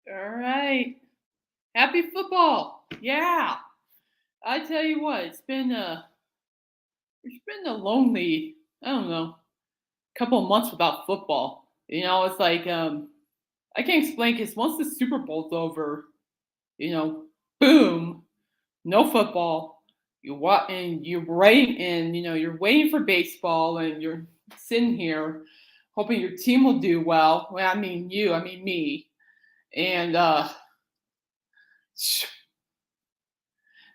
All right. Happy football. Yeah. I tell you what, it's been a lonely, I don't know, couple of months without football. It's like I can't explain because once the Super Bowl's over, you know, boom, no football. You're waiting for baseball and you're sitting here hoping your team will do well. Well, I mean you, I mean me. And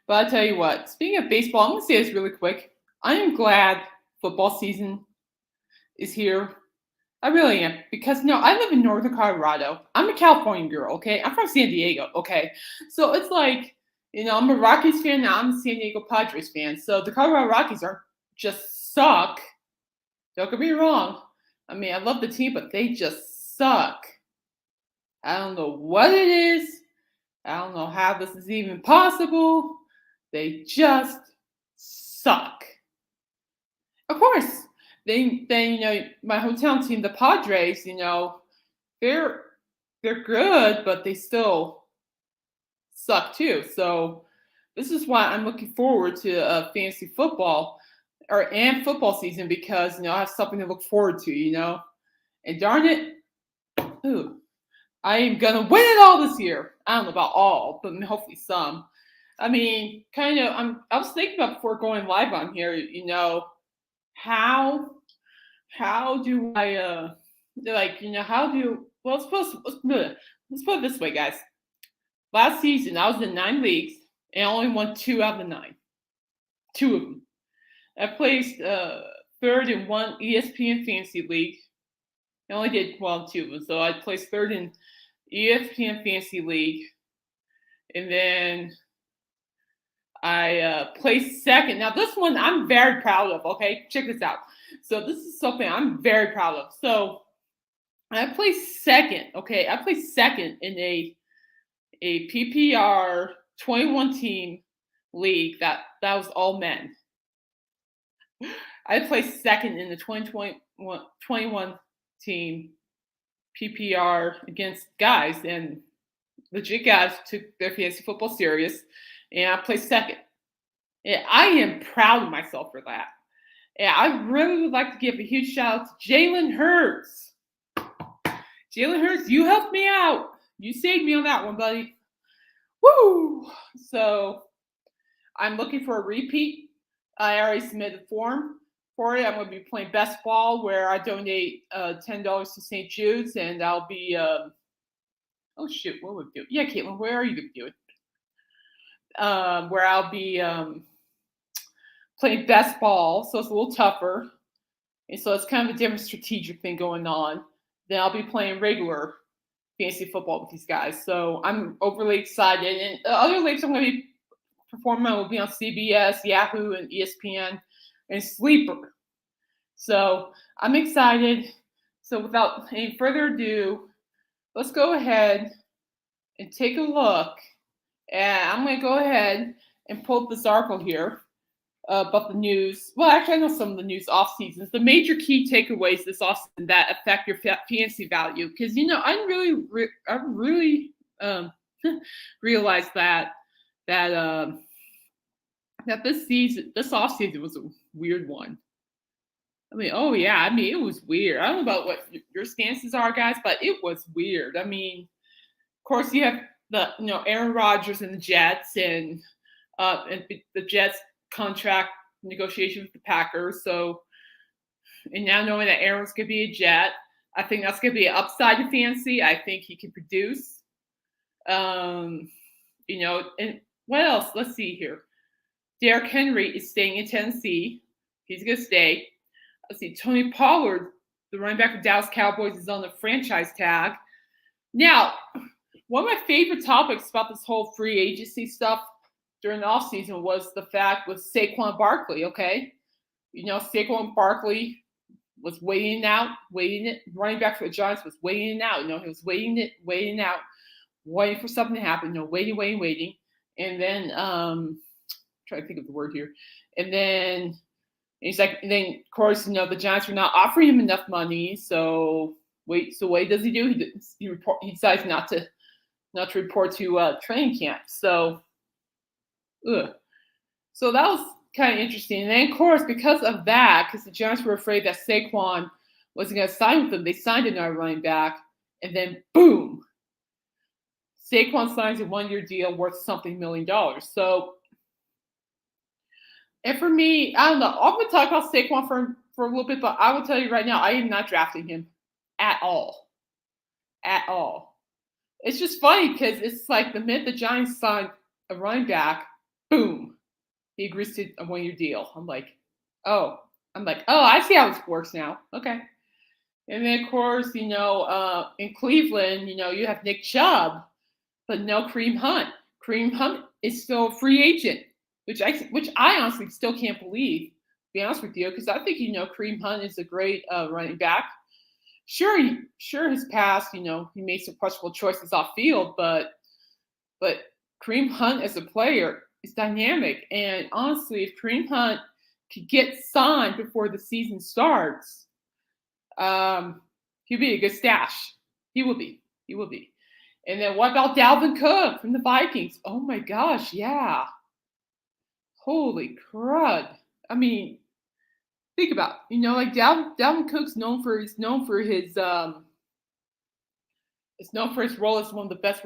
But I tell you what, speaking of baseball, I'm going to say this really quick. I am glad football season is here. I really am. Because, I live in Northern Colorado. I'm a California girl, okay? I'm from San Diego, okay? So it's like, I'm a Rockies fan now. I'm a San Diego Padres fan. So the Colorado Rockies are just suck. Don't get me wrong. I mean, I love the team, but they just suck. I don't know what it is. I don't know how this is even possible. They just suck. Of course, then my hometown team, the Padres, they're they're good, but they still suck too. So this is why I'm looking forward to fantasy football and football season because I have something to look forward to. And darn it, ooh, I am gonna win it all this year. I don't know about all, but hopefully some. I mean, kind of. I was thinking about before going live on here. How how do I how do well let's put it this way, guys. Last season I was in 9 leagues and I only won 2 out of the 9. Two of them. I placed third in one ESPN fantasy league. I only did well in 2 of them, so I placed third in ESPN fantasy league, and then I placed second. Now this one I'm very proud of. Okay, check this out. So this is something I'm very proud of. So I placed second. Okay, I placed second in a PPR 21 team league that was all men. I placed second in the 2021 team PPR against guys, and legit guys took their fantasy football serious, and I placed second. And I am proud of myself for that. And I really would like to give a huge shout out to Jalen Hurts. Jalen Hurts, you helped me out. You saved me on that one, buddy. Woo! So I'm looking for a repeat. I already submitted the form for it. I'm going to be playing best ball where I donate $10 to St. Jude's, and I'll be. Oh shoot! What would we do? Yeah, Caitlin, where are you going to do it? Where I'll be playing best ball, so it's a little tougher, and so it's kind of a different strategic thing going on. Then I'll be playing regular fantasy football with these guys. So I'm overly excited. And the other leagues I'm going to be performing will be on CBS, Yahoo, and ESPN, and Sleeper. So I'm excited. So without any further ado, let's go ahead and take a look. And I'm going to go ahead and pull up this article here about the news. Well, actually, I know some of the news off seasons. The major key takeaways this off season that affect your fantasy value, because I really realized that this off season was a weird one. I mean, oh yeah, I mean it was weird. I don't know about what your stances are, guys, but it was weird. I mean, of course, you have the Aaron Rodgers and the Jets, and the Jets contract negotiation with the Packers. So, and now knowing that Aaron's going to be a Jet, I think that's going to be an upside to fantasy. I think he can produce. And what else? Let's see here. Derrick Henry is staying in Tennessee. He's going to stay. Let's see. Tony Pollard, the running back of Dallas Cowboys, is on the franchise tag. Now, one of my favorite topics about this whole free agency stuff during the offseason was the fact with Saquon Barkley, okay? Saquon Barkley was waiting it. Running back for the Giants was waiting it out. He was waiting out, waiting for something to happen. Waiting. And then, trying to think of the word here. And then he's like, and then of course, the Giants were not offering him enough money. So what does he do? He decides not to not to report to training camp. So, ugh. So that was kind of interesting. And then, of course, because of that, because the Giants were afraid that Saquon wasn't going to sign with them, they signed another running back, and then boom, Saquon signs a 1-year deal worth something $1 million. So, and for me, I don't know. I'm going to talk about Saquon for a little bit, but I will tell you right now, I am not drafting him at all. At all. It's just funny because it's like the minute the Giants signed a running back, boom, he agrees to a 1-year deal. I'm like, oh, I see how this works now. Okay. And then, of course, in Cleveland, you have Nick Chubb, but no Kareem Hunt. Kareem Hunt is still a free agent, which I honestly still can't believe, to be honest with you, because I think, Kareem Hunt is a great running back. Sure, his past, he made some questionable choices off field, but Kareem Hunt as a player is dynamic. And honestly, if Kareem Hunt could get signed before the season starts, he'd be a good stash. He will be. And then what about Dalvin Cook from the Vikings? Oh my gosh, yeah. Holy crud. I mean, think about it. Like Dalvin Cook's known for his role as one of the best,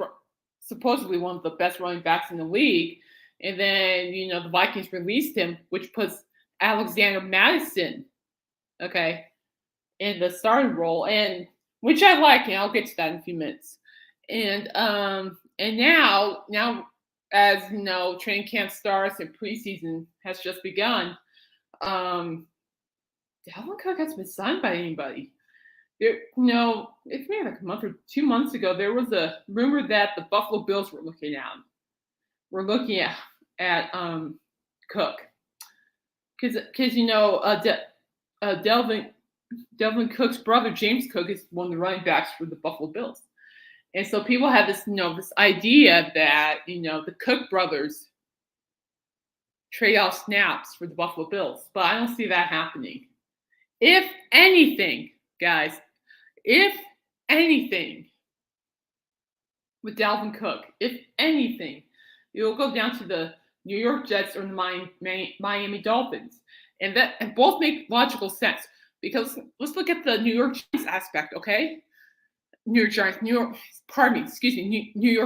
supposedly one of the best running backs in the league. And then, the Vikings released him, which puts Alexander Madison, okay, in the starting role, and which I like, and I'll get to that in a few minutes. And now as training camp starts and preseason has just begun, Dalvin Cook hasn't been signed by anybody. It's maybe like a month or 2 months ago, there was a rumor that the Buffalo Bills were looking at Cook, because Delvin Cook's brother James Cook is one of the running backs for the Buffalo Bills, and so people have this this idea that the Cook brothers trade off snaps for the Buffalo Bills, but I don't see that happening. If anything, guys, with Dalvin Cook, if anything, it will go down to the New York Jets or the Miami Dolphins, and both make logical sense, because let's look at the New York Giants aspect, okay? New York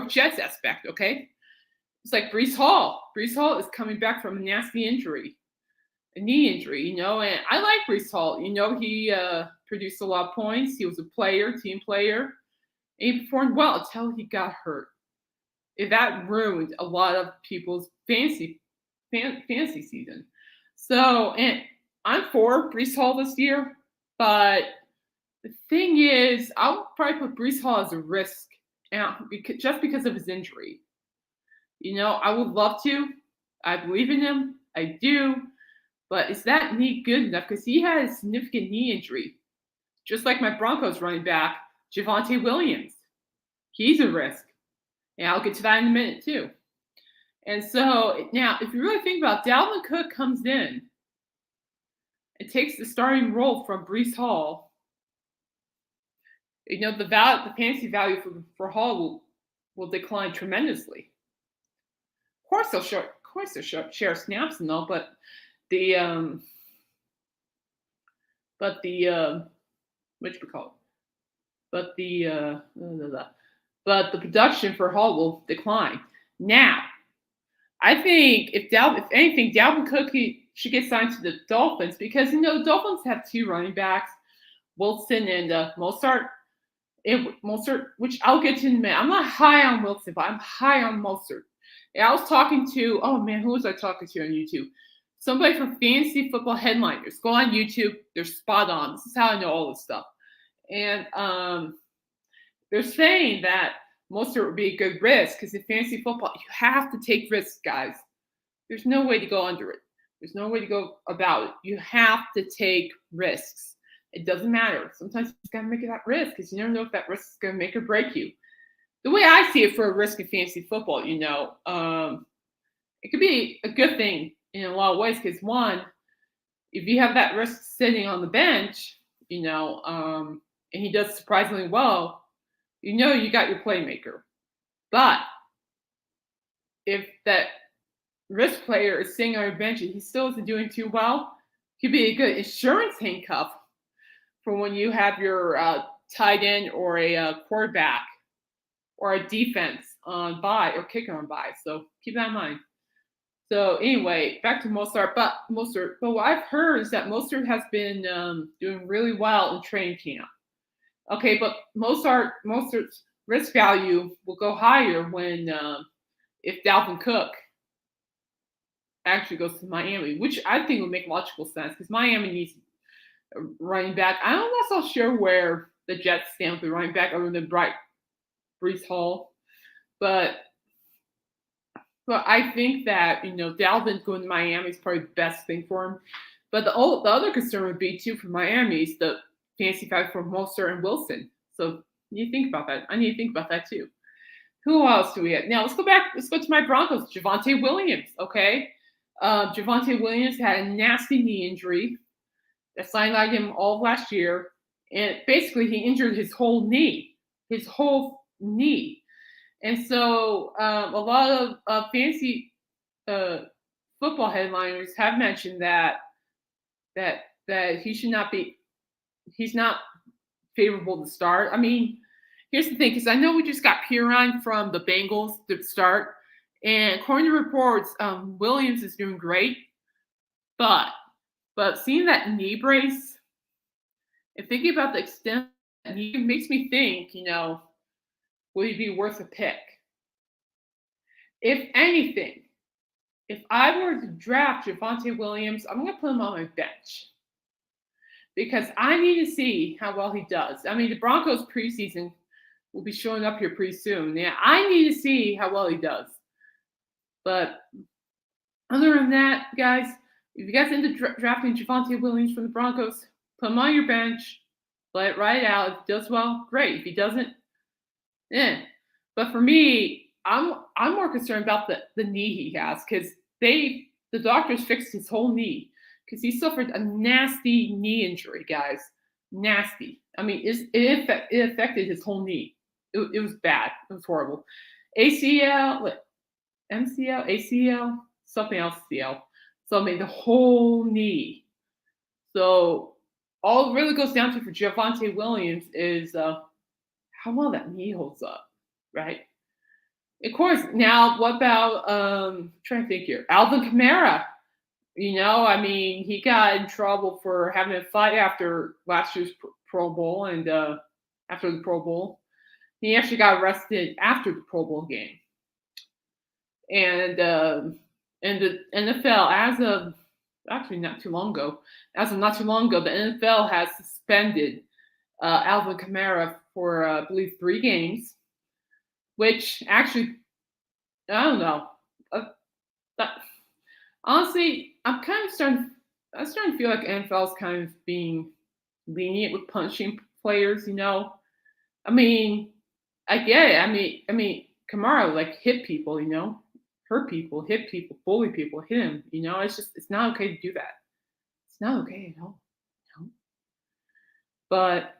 Jets aspect, okay? It's like Breece Hall. Breece Hall is coming back from a nasty injury, a knee injury, and I like Breece Hall. He produced a lot of points. He was a team player, and he performed well until he got hurt. And that ruined a lot of people's fantasy season. So, and I'm for Breece Hall this year, but the thing is, I'll probably put Breece Hall as a risk, just because of his injury. I would love to. I believe in him. I do. But is that knee good enough? Because he had a significant knee injury, just like my Broncos running back, Javonte Williams. He's a risk. And I'll get to that in a minute, too. And so, now, if you really think about it, Dalvin Cook comes in and takes the starting role from Breece Hall. The fantasy value for Hall will decline tremendously. Of course, they'll share snaps and all, but the production for Hall will decline. Now, I think if anything, Dalvin Cook should get signed to the Dolphins, because the Dolphins have two running backs, Wilson and Mostert. Mostert, which I'll get to in a minute. I'm not high on Wilson, but I'm high on Mostert. And I was talking to, who was I talking to on YouTube? Somebody from Fantasy Football Headliners. Go on YouTube. They're spot on. This is how I know all this stuff. And they're saying that Mostert would be a good risk, because in fantasy football, you have to take risks, guys. There's no way to go under it. There's no way to go about it. You have to take risks. It doesn't matter. Sometimes you just got to make that risk, because you never know if that risk is going to make or break you. The way I see it for a risk in fantasy football, it could be a good thing in a lot of ways, because one, if you have that risk sitting on the bench, and he does surprisingly well, you got your playmaker. But if that risk player is sitting on your bench and he still isn't doing too well, he'd be a good insurance handcuff for when you have your tight end or a quarterback or a defense on bye or kicker on bye. So keep that in mind. So anyway, back to Mostert. But what I've heard is that Mostert has been doing really well in training camp. Okay, but Mostert's risk value will go higher when if Dalvin Cook actually goes to Miami, which I think would make logical sense because Miami needs a running back. I'm not so sure where the Jets stand with the running back other than Brees Hall, but I think that Dalvin going to Miami is probably the best thing for him. But the other concern would be too for Miami is the fantasy factor for Mostert and Wilson. So you think about that. I need to think about that too. Who else do we have? Now let's go back. Let's go to my Broncos. Javonte Williams. Okay, Javonte Williams had a nasty knee injury that sidelined him all last year, and basically he injured his whole knee. And so a lot of fantasy football headliners have mentioned that he should not be. He's not favorable to start. I mean, here's the thing, because I know we just got Piran from the Bengals to start, and according to reports, Williams is doing great, but seeing that knee brace and thinking about the extent of that knee makes me think, will he be worth a pick? If anything, if I were to draft Javonte Williams, I'm going to put him on my bench because I need to see how well he does. I mean, the Broncos preseason will be showing up here pretty soon. Yeah, I need to see how well he does. But other than that, guys, if you guys end up drafting Javonte Williams from the Broncos, put him on your bench, let it ride out. If he does well, great. If he doesn't, But for me, I'm more concerned about the knee he has because the doctors fixed his whole knee because he suffered a nasty knee injury, guys. Nasty. I mean, it affected his whole knee. It was bad. It was horrible. ACL, MCL, ACL, something else, CL. So I mean, the whole knee. So all it really goes down to for Javonte Williams is how well that knee holds up, right? Of course. Now, what about trying to think here, Alvin Kamara? I mean, he got in trouble for having a fight after last year's Pro Bowl, and after the Pro Bowl, he actually got arrested after the Pro Bowl game. And the NFL, as of not too long ago, the NFL has suspended Alvin Kamara for, I believe, 3 games, which actually, I don't know. Honestly, I'm starting to feel like NFL is kind of being lenient with punishing players. I mean, I get it. I mean, Kamara hit people. Hurt people, hit people, bully people, hit him. It's not okay to do that. It's not okay at all. But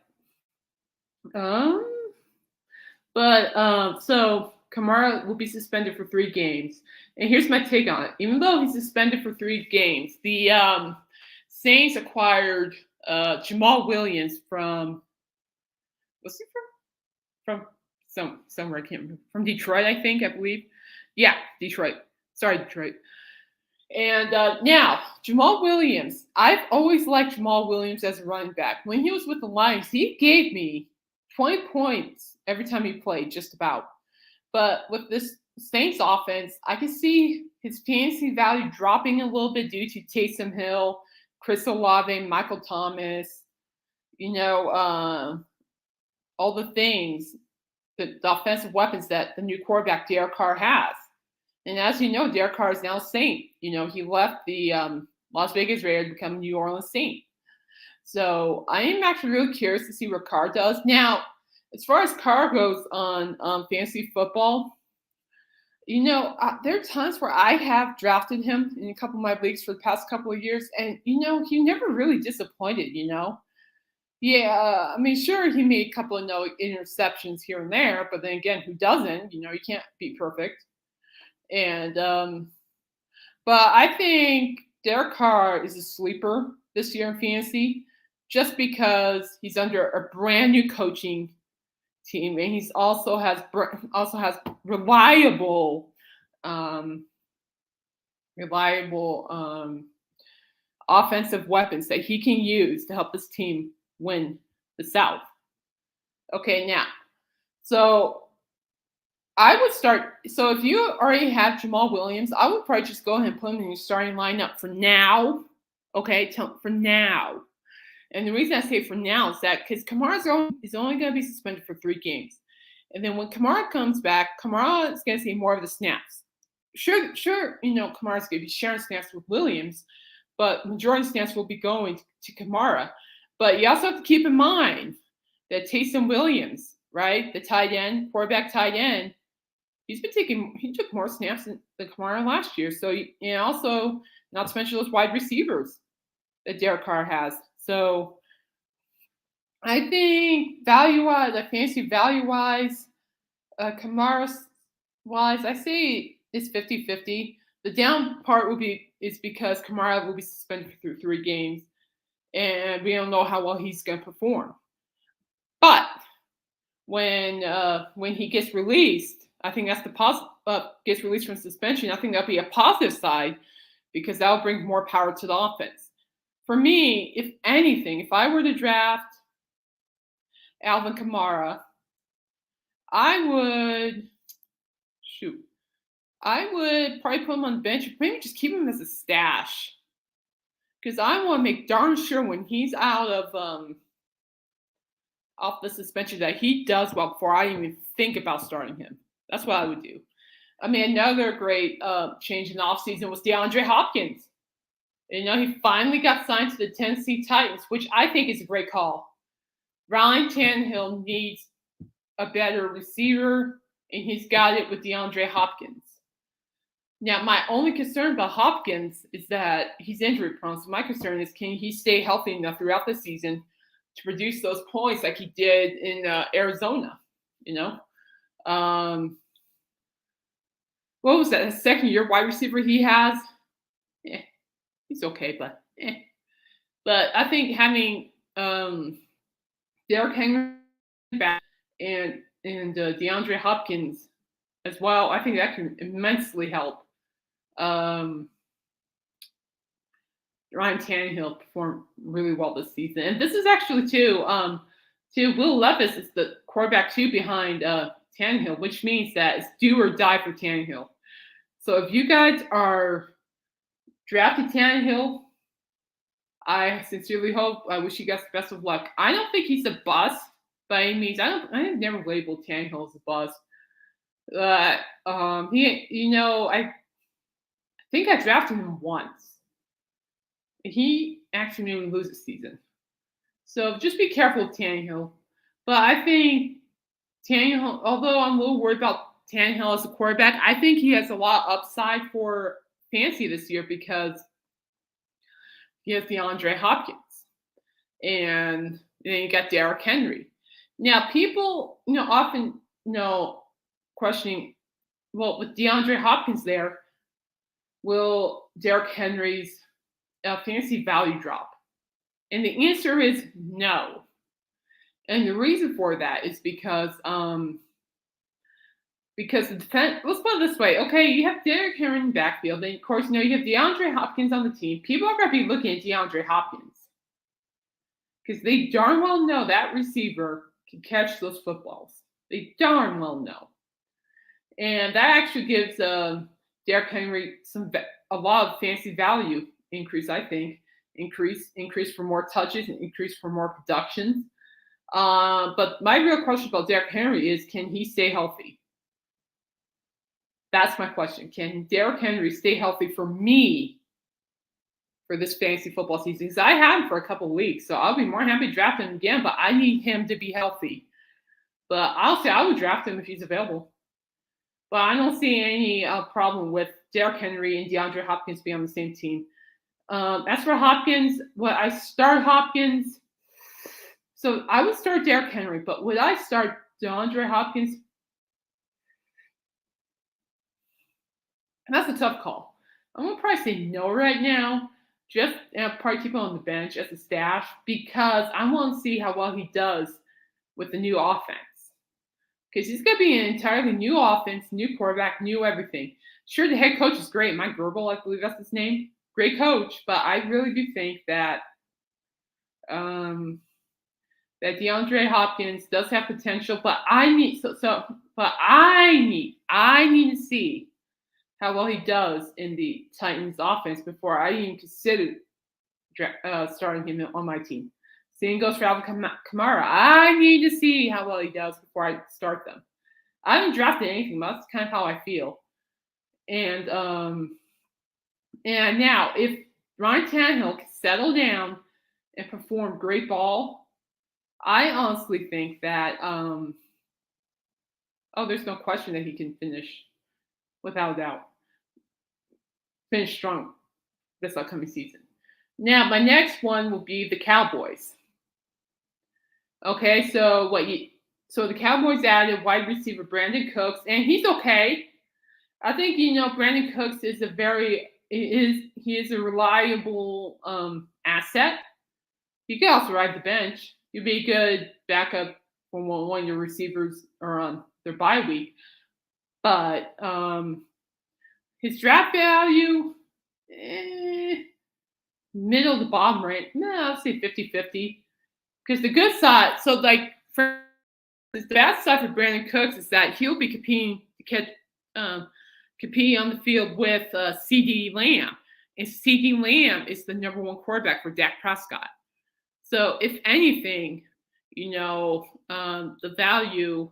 so Kamara will be suspended for 3 games. And here's my take on it. Even though he's suspended for 3 games, the Saints acquired Jamal Williams from, what's he from? From somewhere, I can't remember. From Detroit, I believe. Yeah, Detroit. Sorry, Detroit. And now, Jamal Williams. I've always liked Jamal Williams as a running back. When he was with the Lions, he gave me 20 points every time he played, just about. But with this Saints offense, I can see his fantasy value dropping a little bit due to Taysom Hill, Chris Olave, Michael Thomas, all the things, the offensive weapons that the new quarterback, Derek Carr, has. And as you know, Derek Carr is now a Saint. He left the Las Vegas Raiders to become a New Orleans Saint. So I am actually really curious to see what Carr does. Now, as far as Carr goes on fantasy football, there are times where I have drafted him in a couple of my leagues for the past couple of years, and he never really disappointed. Yeah, I mean, sure, he made a couple of no interceptions here and there, but then again, who doesn't? You can't be perfect. And but I think Derek Carr is a sleeper this year in fantasy, just because he's under a brand new coaching team, and he's also has reliable, um, reliable offensive weapons that he can use to help his team win the South. Okay, now, so I would start. So if you already have Jamal Williams, I would probably just go ahead and put him in your starting lineup for now. Okay, for now. And the reason I say for now is that because is only going to be suspended for 3 games. And then when Kamara comes back, Kamara is going to see more of the snaps. Sure, Kamara's going to be sharing snaps with Williams, but majority of snaps will be going to Kamara. But you also have to keep in mind that Taysom Williams, right, the tight end, quarterback tight end, he took more snaps than Kamara last year. So, and also, not to mention those wide receivers that Derek Carr has. So I think value-wise, like fantasy value-wise, Kamara-wise, I say it's 50-50. The down part is because Kamara will be suspended through 3 games, and we don't know how well he's going to perform. But when he gets released, I think that's gets released from suspension. I think that'll be a positive side because that will bring more power to the offense. For me, if anything, if I were to draft Alvin Kamara, I would probably put him on the bench, maybe just keep him as a stash. Because I want to make darn sure when he's out of off the suspension that he does well before I even think about starting him. That's what I would do. I mean, another great change in the offseason was DeAndre Hopkins. He finally got signed to the Tennessee Titans, which I think is a great call. Ryan Tannehill needs a better receiver, and he's got it with DeAndre Hopkins. Now, my only concern about Hopkins is that he's injury prone. So my concern is, can he stay healthy enough throughout the season to produce those points like he did in Arizona? What was that? A second-year wide receiver he has? Yeah, he's okay, but But I think having Derrick Henry back and DeAndre Hopkins as well, I think that can immensely help Ryan Tannehill perform really well this season. And this is actually too Will Levis is the quarterback too behind Tannehill, which means that it's do or die for Tannehill. So if you guys are drafting Tannehill, I sincerely hope, I wish you guys the best of luck. I don't think he's a bust by any means. I have never labeled Tannehill as a bust. I think I drafted him once. He actually made me lose a season. So just be careful with Tannehill. But I think Tannehill, although I'm a little worried about Tannehill as a quarterback, I think he has a lot of upside for fantasy this year because he has DeAndre Hopkins. And then you got Derrick Henry. Now, people, often, questioning, well, with DeAndre Hopkins there, will Derrick Henry's fantasy value drop? And the answer is no. And the reason for that is because the defense, let's put it this way. Okay, you have Derrick Henry in the backfield. Then, of course, you have DeAndre Hopkins on the team. People are going to be looking at DeAndre Hopkins because they darn well know that receiver can catch those footballs. They darn well know. And that actually gives Derrick Henry a lot of fantasy value increase, I think. Increase for more touches and increase for more production. But my real question about Derrick Henry is, can he stay healthy? That's my question. Can Derrick Henry stay healthy for me for this fantasy football season? Because I had him for a couple of weeks, so I'll be more happy to draft him again, but I need him to be healthy. But I'll say I would draft him if he's available. But I don't see any problem with Derrick Henry and DeAndre Hopkins being on the same team. As for Hopkins, I start Hopkins So I would start Derrick Henry, but would I start DeAndre Hopkins? And that's a tough call. I'm gonna probably say no right now. Just probably keep him on the bench as a stash because I want to see how well he does with the new offense. Because he's gonna be an entirely new offense, new quarterback, new everything. Sure, the head coach is great. Mike Vrabel, I believe that's his name. Great coach, but I really do think that um, that DeAndre Hopkins does have potential. But I need to see how well he does in the Titans offense before I even consider starting him on my team. Same goes for Alvin Kamara. I need to see how well he does before I start them. I haven't drafted anything, but that's kind of how I feel. And now if Ryan Tannehill can settle down and perform great ball, I honestly think that there's no question that he can finish without a doubt. Finish strong this upcoming season. Now, my next one will be the Cowboys. Okay, so the Cowboys added wide receiver Brandon Cooks, and he's okay. I think Brandon Cooks is he is a reliable asset. He can also ride the bench. He'd be a good backup when one of your receivers are on their bye week. But his draft value, middle to bottom range. No, I'll say 50-50. Because the good side, so like for the bad side for Brandon Cooks is that he'll be competing on the field with CeeDee Lamb. And CeeDee Lamb is the number one quarterback for Dak Prescott. So if anything, the value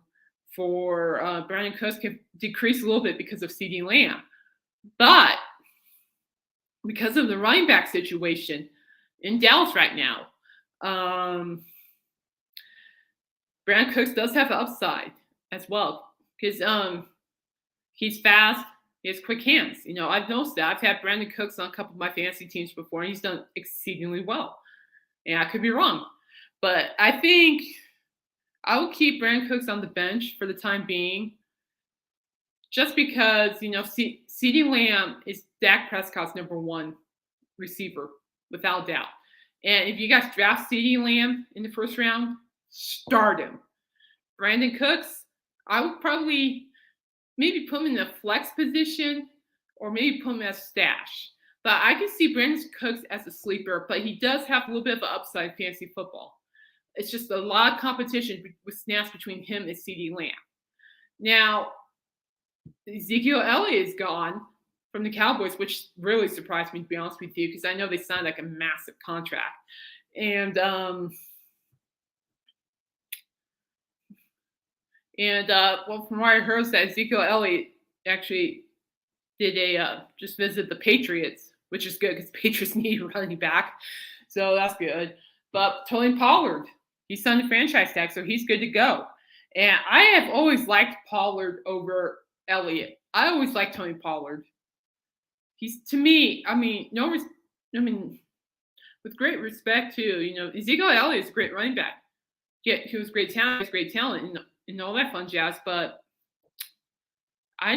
for Brandon Cooks can decrease a little bit because of CeeDee Lamb. But because of the running back situation in Dallas right now, Brandon Cooks does have an upside as well because he's fast, he has quick hands. I've noticed that. I've had Brandon Cooks on a couple of my fantasy teams before, and he's done exceedingly well. And I could be wrong, but I think I will keep Brandon Cooks on the bench for the time being, just because CeeDee Lamb is Dak Prescott's number one receiver without doubt. And if you guys draft CeeDee Lamb in the first round, start him. Brandon Cooks, I would probably maybe put him in a flex position or maybe put him as stash. But I can see Brandon Cooks as a sleeper, but he does have a little bit of an upside in fantasy football. It's just a lot of competition with snaps between him and CeeDee Lamb. Now, Ezekiel Elliott is gone from the Cowboys, which really surprised me, to be honest with you, because I know they signed like a massive contract. And from what I heard, that Ezekiel Elliott actually did just visit the Patriots, which is good because Patriots need running back, so that's good. But Tony Pollard, he signed a franchise tag, so he's good to go. And I have always liked Pollard over Elliott. I always liked Tony Pollard. He's, to me, with great respect to, Ezekiel Elliott is a great running back. Yeah, he was great talent, and all that fun jazz. But I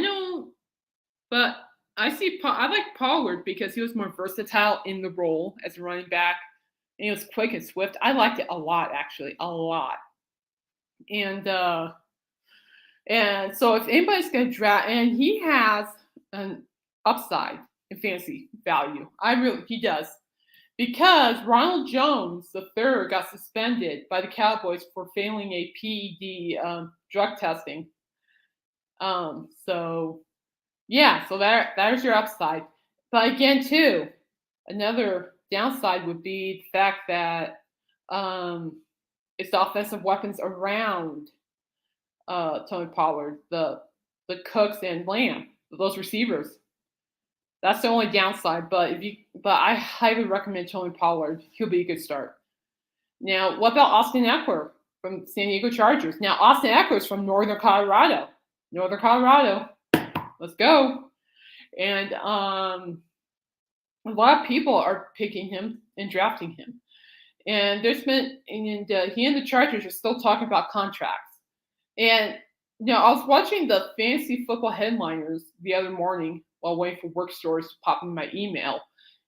like Pollard because he was more versatile in the role as a running back, and he was quick and swift. I liked it a lot, actually, a lot. And so if anybody's going to draft, and he has an upside in fantasy value, he does, because Ronald Jones III got suspended by the Cowboys for failing a PED drug testing. So there's your upside. But again, too, another downside would be the fact that it's the offensive weapons around Tony Pollard, the Cooks and Lamb, those receivers. That's the only downside. But I highly recommend Tony Pollard. He'll be a good start. Now, what about Austin Ekeler from San Diego Chargers? Now, Austin Ekeler is from Northern Colorado. Let's go. And a lot of people are picking him and drafting him. And there's been, and he and the Chargers are still talking about contracts. And I was watching the fantasy football headliners the other morning while waiting for work stories to pop in my email,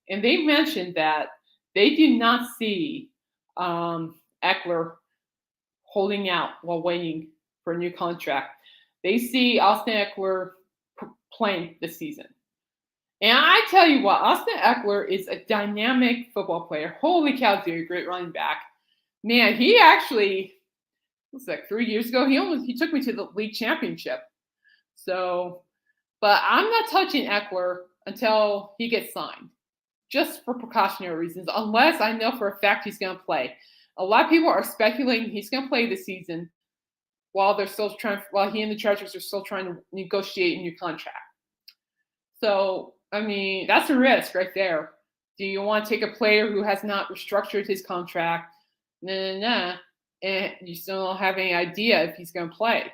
and they mentioned that they do not see Eckler holding out while waiting for a new contract. They see Austin Eckler playing this season. And I tell you what, Austin Eckler is a dynamic football player. Holy cow, dude, a great running back. Man, he actually, it was like 3 years ago, he took me to the league championship. So, but I'm not touching Eckler until he gets signed, just for precautionary reasons, unless I know for a fact he's going to play. A lot of people are speculating he's going to play this season while he and the Chargers are still trying to negotiate a new contract. So, I mean, that's a risk right there. Do you want to take a player who has not restructured his contract, and you still don't have any idea if he's going to play?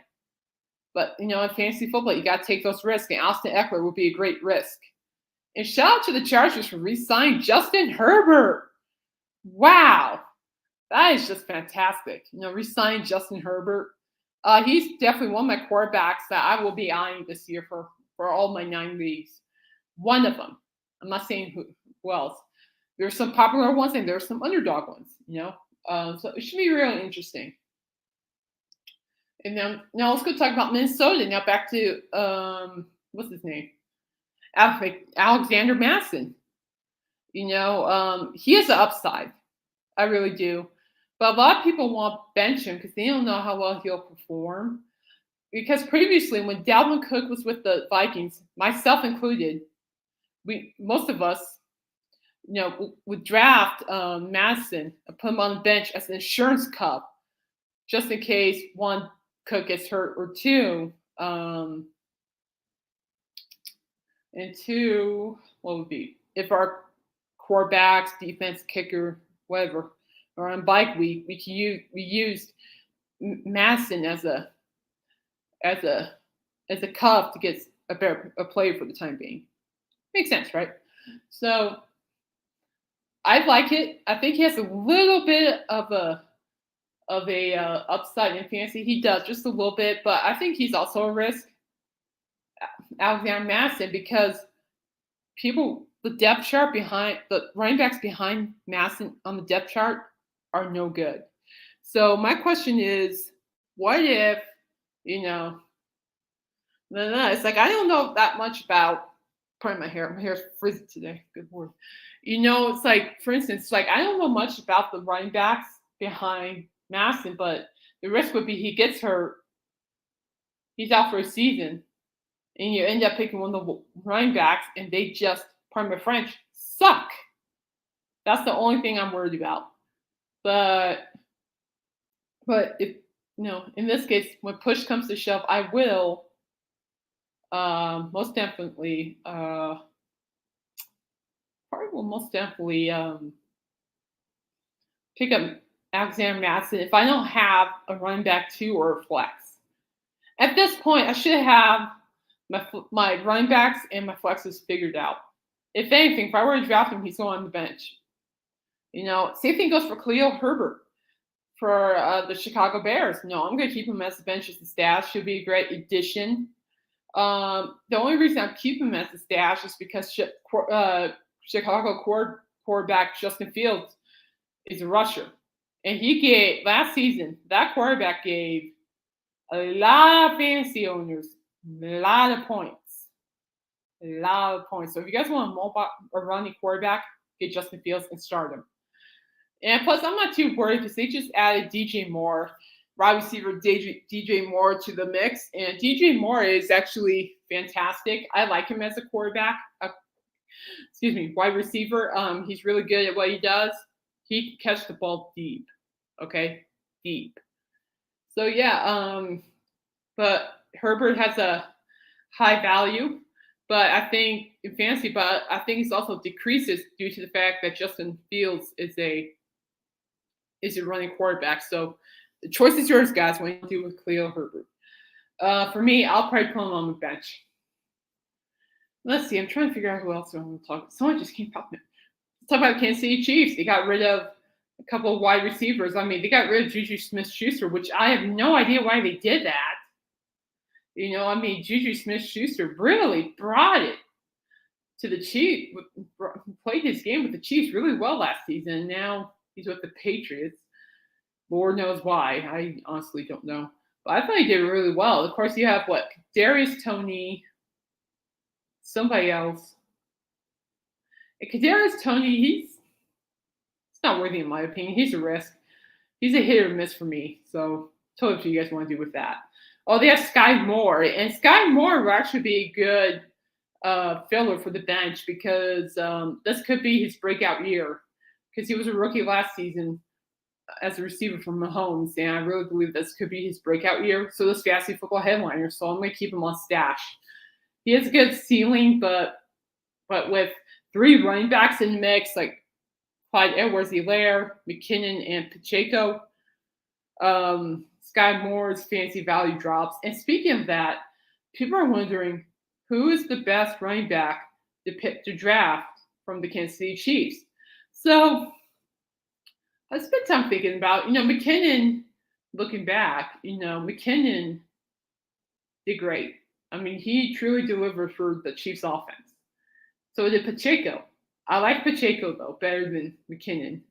But, in fantasy football, you got to take those risks, and Austin Eckler would be a great risk. And shout out to the Chargers for re-signing Justin Herbert. Wow. That is just fantastic. Re-signing Justin Herbert. He's definitely one of my quarterbacks that I will be eyeing this year for all my 9 leagues. One of them. I'm not saying who else. There's some popular ones and there's some underdog ones, so it should be really interesting. And now let's go talk about Minnesota. Now back to, what's his name? Alexander Mattison. He has an upside. I really do. But a lot of people want to bench him because they don't know how well he'll perform. Because previously, when Dalvin Cook was with the Vikings, myself included, most of us, would draft Mattison and put him on the bench as an insurance cup, just in case one, Cook gets hurt, or two, and two, what would be if our quarterbacks, defense, kicker, whatever, or on bike week, we used Mattison as a cup to get a player for the time being. Makes sense, right? So I like it. I think he has a little bit of a upside in fantasy. He does just a little bit, but I think he's also a risk, Alexander Mattison, because the depth chart behind the running backs behind Mattison on the depth chart are no good. So my question is, what if, it's like I don't know that much about. Pardon my hair. My hair's frizzy today. Good Lord. It's like, for instance, I don't know much about the running backs behind Mattison, but the risk would be he gets hurt, he's out for a season, and you end up picking one of the running backs, and they just, pardon my French, suck. That's the only thing I'm worried about. But if, in this case, when push comes to shove, I will most definitely pick up Alexander Mattison if I don't have a running back 2 or a flex. At this point, I should have my running backs and my flexes figured out. If anything, if I were to draft him, he's going on the bench. Same thing goes for Khalil Herbert for the Chicago Bears. No, I'm going to keep him as a bench as a stash. Should be a great addition. The only reason I'm keeping him as a stash is because Chicago quarterback Justin Fields is a rusher. And he gave, last season, that quarterback gave a lot of fantasy owners a lot of points. A lot of points. So if you guys want a running quarterback, get Justin Fields and start him. And plus, I'm not too worried because they just added DJ Moore, wide receiver DJ Moore, to the mix. And DJ Moore is actually fantastic. I like him as a quarterback. Wide receiver. He's really good at what he does. He can catch the ball deep. Okay? Deep. So, yeah. But Herbert has a high value. But I think in fantasy, I think it also decreases due to the fact that Justin Fields is a running quarterback. So the choice is yours, guys, what you do with Khalil Herbert. For me, I'll probably put him on the bench. Let's see. I'm trying to figure out who else I want to talk about. Someone just came up. Let's talk about the Kansas City Chiefs. They got rid of a couple of wide receivers. I mean, they got rid of Juju Smith-Schuster, which I have no idea why they did that. I mean, Juju Smith-Schuster really brought it to the Chiefs, played his game with the Chiefs really well last season. Now he's with the Patriots. Lord knows why. I honestly don't know. But I thought he did really well. Of course, you have Kadarius Toney, somebody else. And Kadarius Toney, he's not worthy in my opinion. He's a risk. He's a hit or miss for me. So totally what you guys want to do with that. Oh, they have Sky Moore, and Sky Moore will actually be a good filler for the bench because this could be his breakout year because he was a rookie last season as a receiver for Mahomes, and I really believe this could be his breakout year. So this fantasy football headliner, so I'm going to keep him on stash. He has a good ceiling, but with 3 running backs in the mix, like Clyde Edwards-Helaire, McKinnon, and Pacheco, Sky Moore's fantasy value drops. And speaking of that, people are wondering who is the best running back to draft from the Kansas City Chiefs. So I spent time thinking about, McKinnon, looking back, McKinnon did great. I mean, he truly delivered for the Chiefs offense. So did Pacheco. I like Pacheco, though, better than McKinnon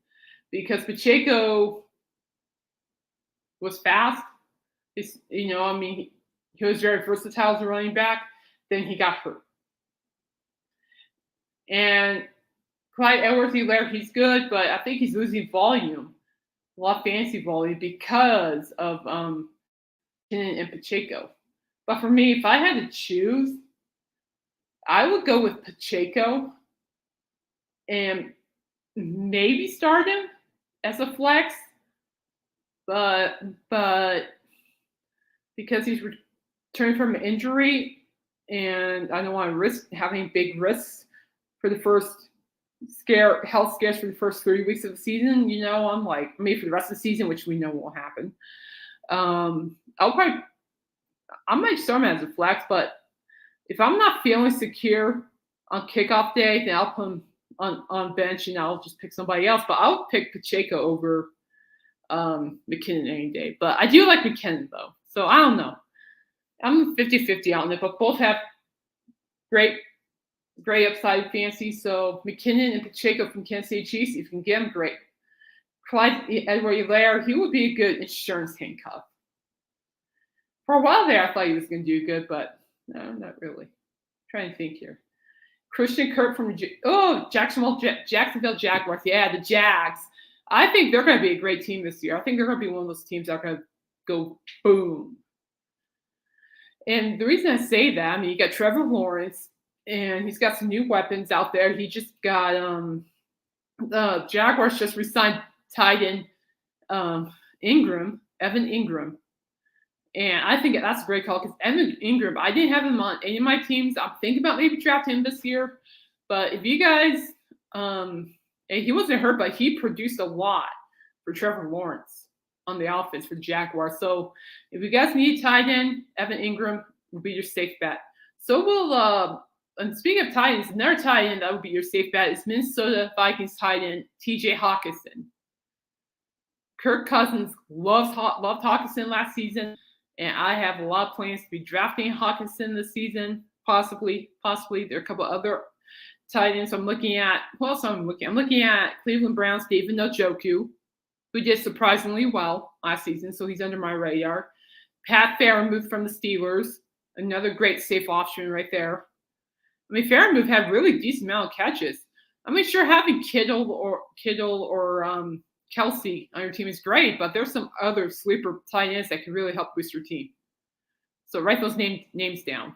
because Pacheco was fast. He was very versatile as a running back. Then he got hurt. And Clyde Edwards-Helaire, he's good, but I think he's losing volume, a lot of fantasy volume because of McKinnon and Pacheco. But for me, if I had to choose, I would go with Pacheco and maybe start him as a flex, but because he's returning from an injury, and I don't want to risk having big risks for the first health scares for the first 3 weeks of the season. I'm like, maybe for the rest of the season, which we know won't happen. I might start him as a flex, but if I'm not feeling secure on kickoff day, then I'll put him on bench and I'll just pick somebody else. But I'll pick Pacheco over McKinnon any day. But I do like McKinnon, though. So I don't know. I'm 50-50 on it, but both have great upside fantasy. So McKinnon and Pacheco from Kansas City Chiefs, if you can get them, great. Clyde Edwards-Helaire, he would be a good insurance handcuff. For a while there, I thought he was going to do good, but no, not really. Trying to think here. Christian Kirk from Jacksonville Jaguars. Yeah, the Jags. I think they're going to be a great team this year. I think they're going to be one of those teams that are going to go boom. And the reason I say that, I mean, you got Trevor Lawrence, and he's got some new weapons out there. He just got the Jaguars just re-signed tight end Evan Ingram. And I think that's a great call because Evan Ingram, I didn't have him on any of my teams. I'm thinking about maybe drafting him this year. But if you guys, he wasn't hurt, but he produced a lot for Trevor Lawrence on the offense for the Jaguars. So if you guys need tight end, Evan Ingram will be your safe bet. So will, and speaking of tight ends, another tight end that would be your safe bet is Minnesota Vikings tight end TJ Hockenson. Kirk Cousins loved Hockenson last season. And I have a lot of plans to be drafting Hockenson this season, possibly. There are a couple other tight ends I'm looking at. Who else I'm looking at? I'm looking at Cleveland Browns David Njoku, who did surprisingly well last season, so he's under my radar. Pat Freiermuth from the Steelers, another great safe option right there. I mean, Freiermuth had really decent amount of catches. I mean, sure, having Kittle or Kelsey on your team is great, but there's some other sleeper tight ends that can really help boost your team. So write those names down.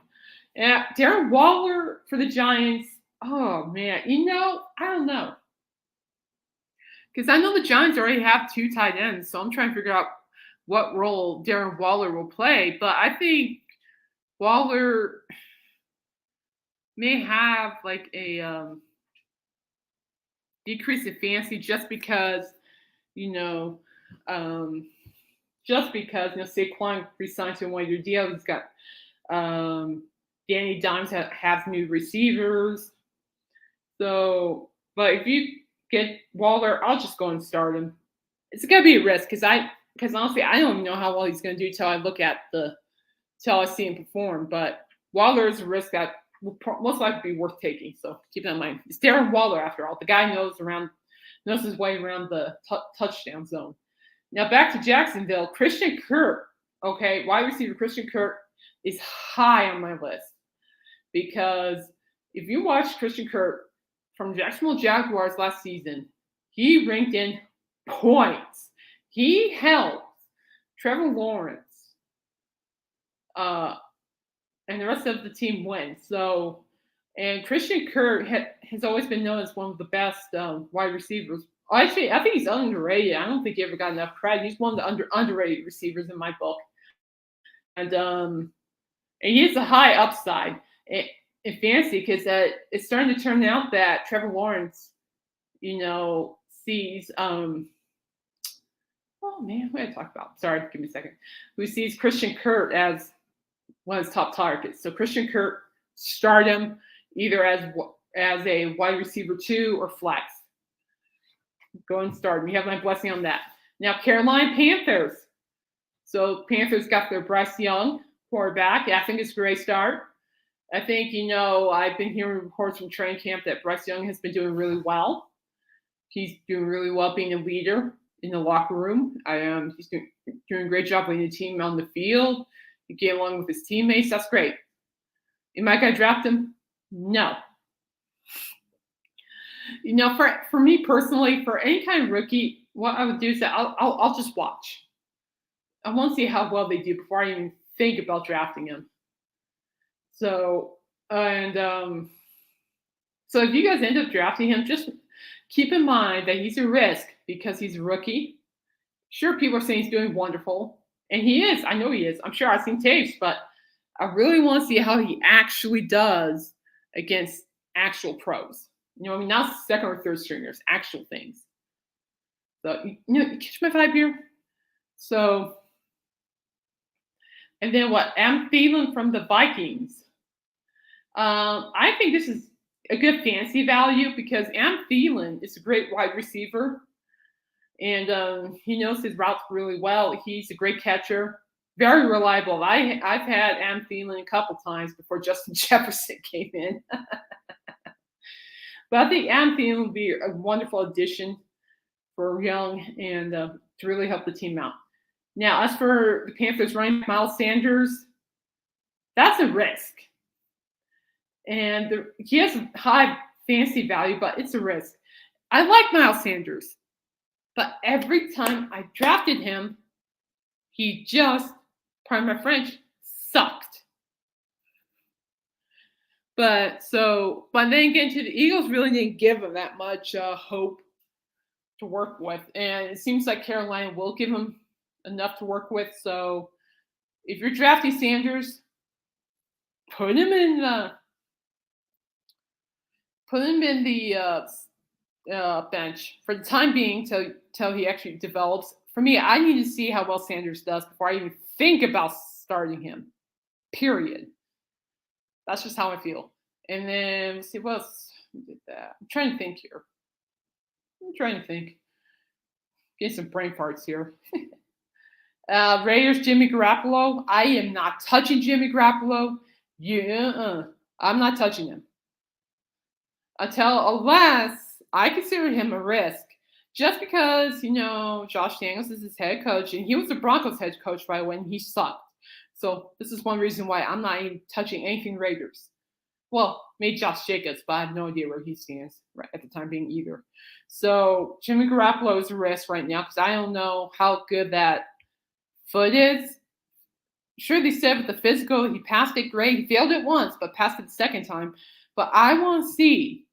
And Darren Waller for the Giants. Oh, man. I don't know. Because I know the Giants already have 2 tight ends, so I'm trying to figure out what role Darren Waller will play. But I think Waller may have like a decrease in fantasy just because Saquon re-signed to a 1-year deal. He's got Danny Dimes has new receivers. So, but if you get Waller, I'll just go and start him. it's gonna be a risk because honestly I don't even know how well he's gonna do till I see him perform. But Waller is a risk that will most likely be worth taking. So keep that in mind. It's Darren Waller after all. The guy knows his way around the touchdown zone. Now back to Jacksonville. Christian Kirk. Okay, wide receiver Christian Kirk is high on my list because if you watch Christian Kirk from Jacksonville Jaguars last season, he ranked in points. He helped Trevor Lawrence and the rest of the team win. So, and Christian Kirk has always been known as one of the best wide receivers. Actually, I think he's underrated. I don't think he ever got enough credit. He's one of the underrated receivers in my book. And he has a high upside in fantasy because it's starting to turn out that Trevor Lawrence, sees oh man, what did I talk about? Sorry, give me a second. Who sees Christian Kirk as one of his top targets. So Christian Kirk, start him either as a wide receiver 2 or flex. Go and start him. You have my blessing on that. Now, Carolina Panthers. So Panthers got their Bryce Young quarterback. I think it's a great start. I think, I've been hearing reports from training camp that Bryce Young has been doing really well. He's doing really well being a leader in the locker room. He's doing a great job leading the team on the field. He get along with his teammates. That's great. Am I going to draft him? No. For me personally, for any kind of rookie, what I would do is that I'll just watch. I want to see how well they do before I even think about drafting him. So if you guys end up drafting him, just keep in mind that he's a risk because he's a rookie. Sure, people are saying he's doing wonderful, and he is. I know he is. I'm sure I've seen tapes, but I really want to see how he actually does against actual pros. Not second or third stringers, actual things. So, you catch my vibe here? So, and then what? Am Thielen from the Vikings. I think this is a good fantasy value because Am Thielen is a great wide receiver. And he knows his routes really well. He's a great catcher, very reliable. I've had Am Thielen a couple times before Justin Jefferson came in. But I think Am Thielen would be a wonderful addition for Young and to really help the team out. Now, as for the Panthers running back Miles Sanders, that's a risk. And he has a high fantasy value, but it's a risk. I like Miles Sanders, but every time I drafted him, he just, pardon my French, sucked. But then again, the Eagles really didn't give him that much hope to work with. And it seems like Carolina will give him enough to work with. So if you're drafting Sanders, put him in the bench for the time being till he actually develops. For me, I need to see how well Sanders does before I even think about starting him. Period. That's just how I feel. And then let's see what else did that. I'm trying to think here. Getting some brain farts here. Raiders, Jimmy Garoppolo. I am not touching Jimmy Garoppolo. I'm not touching him. Unless I consider him a risk. Just because, Josh Daniels is his head coach, and he was the Broncos head coach, by the way, and he sucked. So this is one reason why I'm not even touching anything Raiders. Well, maybe Josh Jacobs, but I have no idea where he stands right at the time being either. So Jimmy Garoppolo is a risk right now because I don't know how good that foot is. Sure, they said with the physical, he passed it great. He failed it once, but passed it the second time. But I want to see,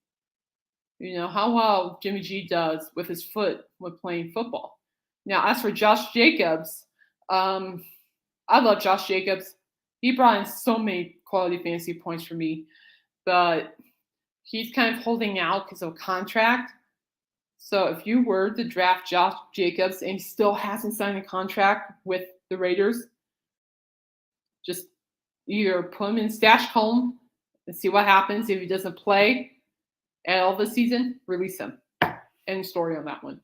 how well Jimmy G does with his foot when playing football. Now, as for Josh Jacobs, I love Josh Jacobs. He brought in so many quality fantasy points for me, but he's kind of holding out because of a contract. So if you were to draft Josh Jacobs and he still hasn't signed a contract with the Raiders, just either put him in stash home and see what happens. If he doesn't play at all this season, release him. End story on that one.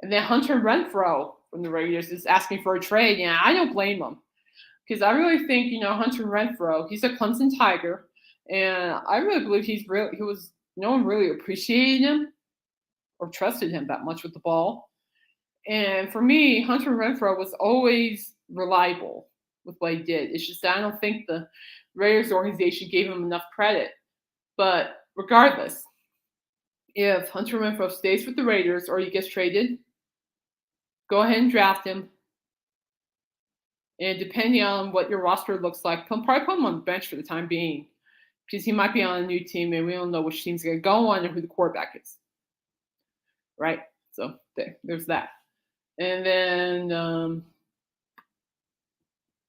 And then Hunter Renfrow from the Raiders is asking for a trade. Yeah, I don't blame him because I really think Hunter Renfrow. He's a Clemson Tiger, and I really believe he was no one really appreciated him or trusted him that much with the ball. And for me, Hunter Renfrow was always reliable with what he did. It's just that I don't think the Raiders organization gave him enough credit. But regardless, if Hunter Renfrow stays with the Raiders or he gets traded, go ahead and draft him. And depending on what your roster looks like, probably put him on the bench for the time being because he might be on a new team and we don't know which team's going to go on or who the quarterback is. Right? So there's that. And then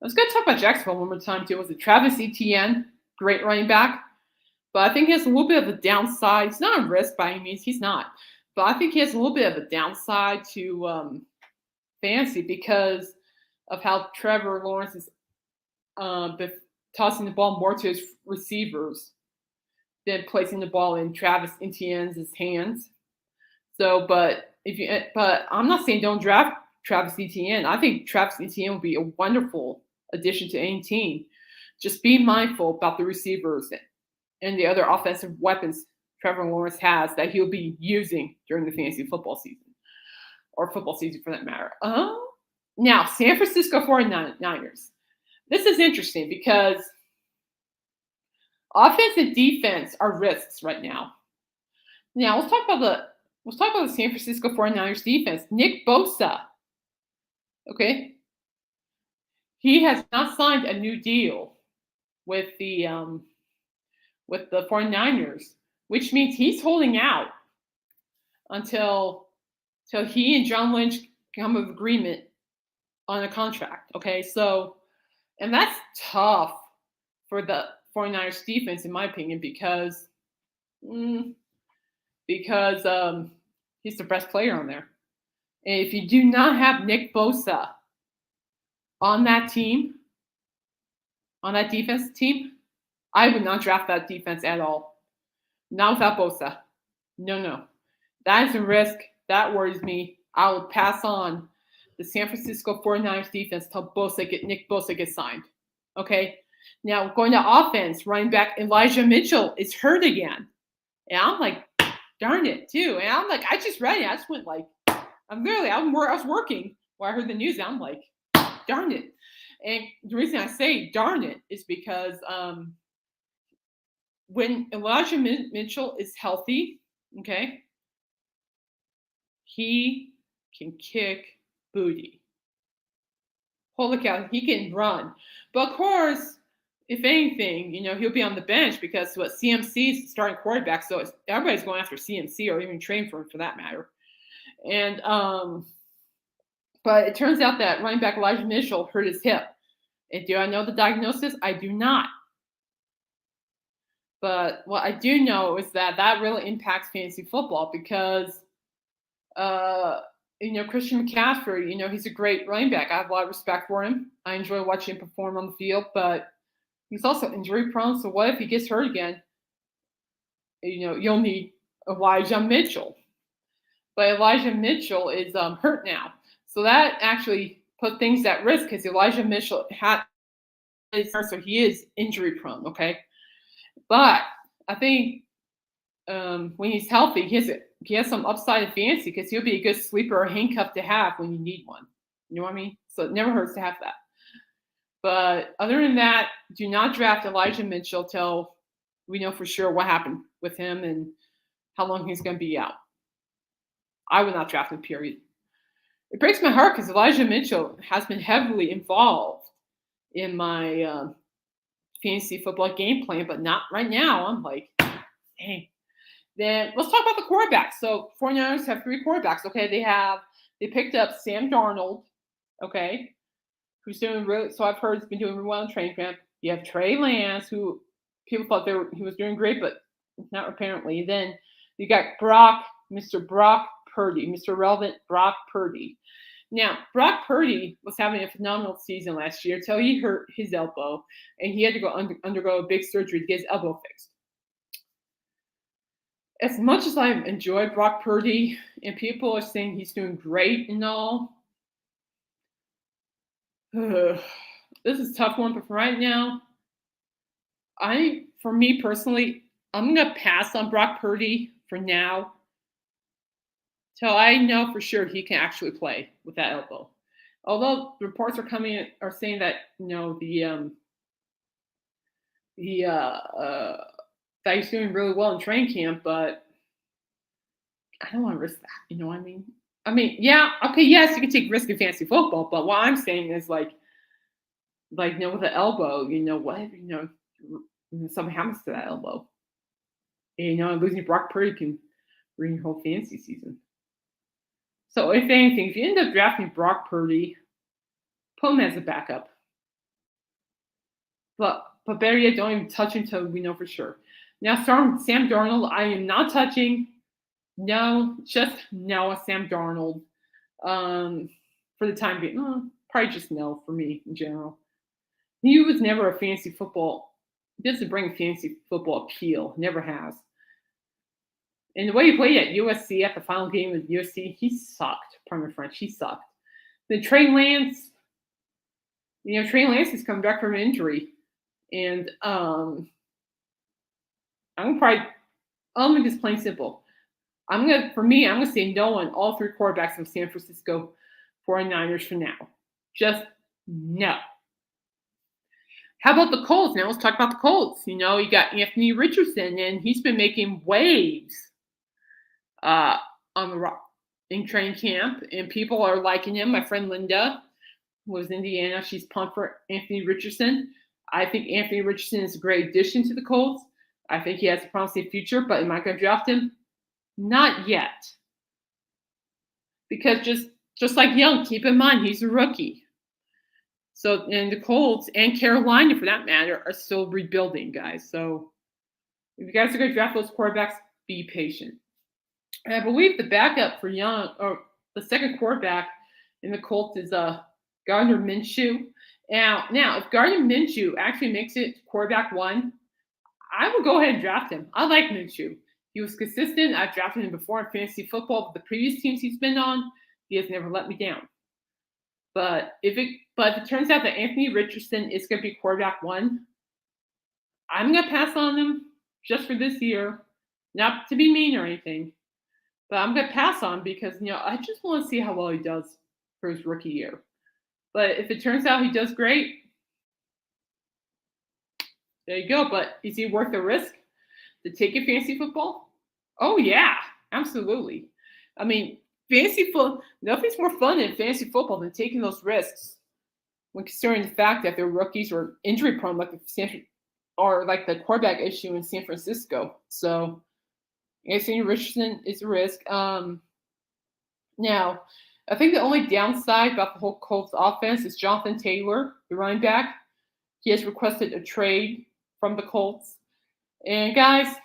let's go talk about Jacksonville one more time too. Was it Travis Etienne? Great running back. But I think he has a little bit of a downside. He's not a risk by any means. He's not. But I think he has a little bit of a downside to fantasy because of how Trevor Lawrence is tossing the ball more to his receivers than placing the ball in Travis Etienne's hands. So, but I'm not saying don't draft Travis Etienne. I think Travis Etienne will be a wonderful addition to any team. Just be mindful about the receivers and the other offensive weapons Trevor Lawrence has that he'll be using during the fantasy football season, or football season for that matter. Now, San Francisco 49ers. This is interesting because offense and defense are risks right now. Now, let's talk about the San Francisco 49ers defense. Nick Bosa. Okay. He has not signed a new deal with the 49ers, which means he's holding out until he and John Lynch come to agreement on a contract. Okay, so, and that's tough for the 49ers defense, in my opinion, because he's the best player on there. And if you do not have Nick Bosa on that team, on that defense team, I would not draft that defense at all. Not without Bosa. No. That is a risk. That worries me. I would pass on the San Francisco 49ers defense till Nick Bosa gets signed. Okay? Now, going to offense, running back Elijah Mitchell is hurt again. And I'm like, darn it, too. And I'm like, I just read it. I just went like, I was working when I heard the news. And I'm like, darn it. And the reason I say darn it is because when Elijah Mitchell is healthy, okay, he can kick booty. Holy cow, he can run. But of course, if anything, he'll be on the bench because CMC is starting quarterback, so everybody's going after CMC or even training for him for that matter. And but it turns out that running back Elijah Mitchell hurt his hip. And do I know the diagnosis? I do not. But what I do know is that really impacts fantasy football because, Christian McCaffrey, he's a great running back. I have a lot of respect for him. I enjoy watching him perform on the field, but he's also injury prone. So what if he gets hurt again? You'll need Elijah Mitchell. But Elijah Mitchell is hurt now. So that actually put things at risk because Elijah Mitchell so he is injury prone, okay? But I think when he's healthy, he has some upside in fantasy because he'll be a good sleeper or handcuff to have when you need one. You know what I mean? So it never hurts to have that. But other than that, do not draft Elijah Mitchell till we know for sure what happened with him and how long he's going to be out. I would not draft him, period. It breaks my heart because Elijah Mitchell has been heavily involved in my fantasy football game plan, but not right now. I'm like, dang. Then let's talk about the quarterbacks. So 49ers have 3 quarterbacks. Okay, they picked up Sam Darnold, okay, who's doing really, so I've heard he's been doing really well in training camp. You have Trey Lance, who people thought he was doing great, but not apparently. Then you got Mr. Brock Purdy, Mr. Relevant Brock Purdy. Now, Brock Purdy was having a phenomenal season last year until he hurt his elbow, and he had to go undergo a big surgery to get his elbow fixed. as much as I enjoy Brock Purdy and people are saying he's doing great and all, this is a tough one. But for right now, for me personally, I'm gonna pass on Brock Purdy for now till I know for sure he can actually play with that elbow. Although reports are saying that the that he's doing really well in training camp, but I don't want to risk that. You know what I mean? I mean, yeah, okay, yes, you can take risk in fantasy football, but what I'm saying is with the elbow, something happens to that elbow. And, losing Brock Purdy can ruin your whole fantasy season. So if anything, if you end up drafting Brock Purdy, put him as a backup. But better yet, don't even touch him until we know for sure. Now, Sam Darnold, I am not touching. No, just no, Sam Darnold. For the time being, probably just no for me in general. He was never a fantasy football. He doesn't bring fantasy football appeal. Never has. And the way he played at USC at the final game with USC, he sucked. Pardon my French, he sucked. Then Trey Lance, Trey Lance is coming back from an injury, and I'm make this plain simple. I'm gonna say no on all three quarterbacks of San Francisco 49ers for now. Just no. How about the Colts? Now let's talk about the Colts. You got Anthony Richardson, and he's been making waves in training camp, and people are liking him. My friend Linda was Indiana. She's pumped for Anthony Richardson. I think Anthony Richardson is a great addition to the Colts. I think he has a promising future, but am I going to draft him? Not yet. Because just like Young, keep in mind he's a rookie. So, and the Colts and Carolina, for that matter, are still rebuilding, guys. So, if you guys are going to draft those quarterbacks, be patient. And I believe the backup for Young, or the second quarterback in the Colts, is Gardner Minshew. Now, if Gardner Minshew actually makes it quarterback one, I would go ahead and draft him. I like Minshew. He was consistent. I've drafted him before in fantasy football. But the previous teams he's been on, he has never let me down. But if it turns out that Anthony Richardson is going to be quarterback one, I'm going to pass on him just for this year. Not to be mean or anything, but I'm going to pass on because, I just want to see how well he does for his rookie year. But if it turns out he does great, there you go. But is he worth the risk to take in fantasy football? Oh, yeah, absolutely. I mean, fantasy football, nothing's more fun in fantasy football than taking those risks when considering the fact that their rookies are injury prone, like the quarterback issue in San Francisco. So Anthony Richardson is a risk. Now, I think the only downside about the whole Colts offense is Jonathan Taylor, the running back. He has requested a trade from the Colts. And guys,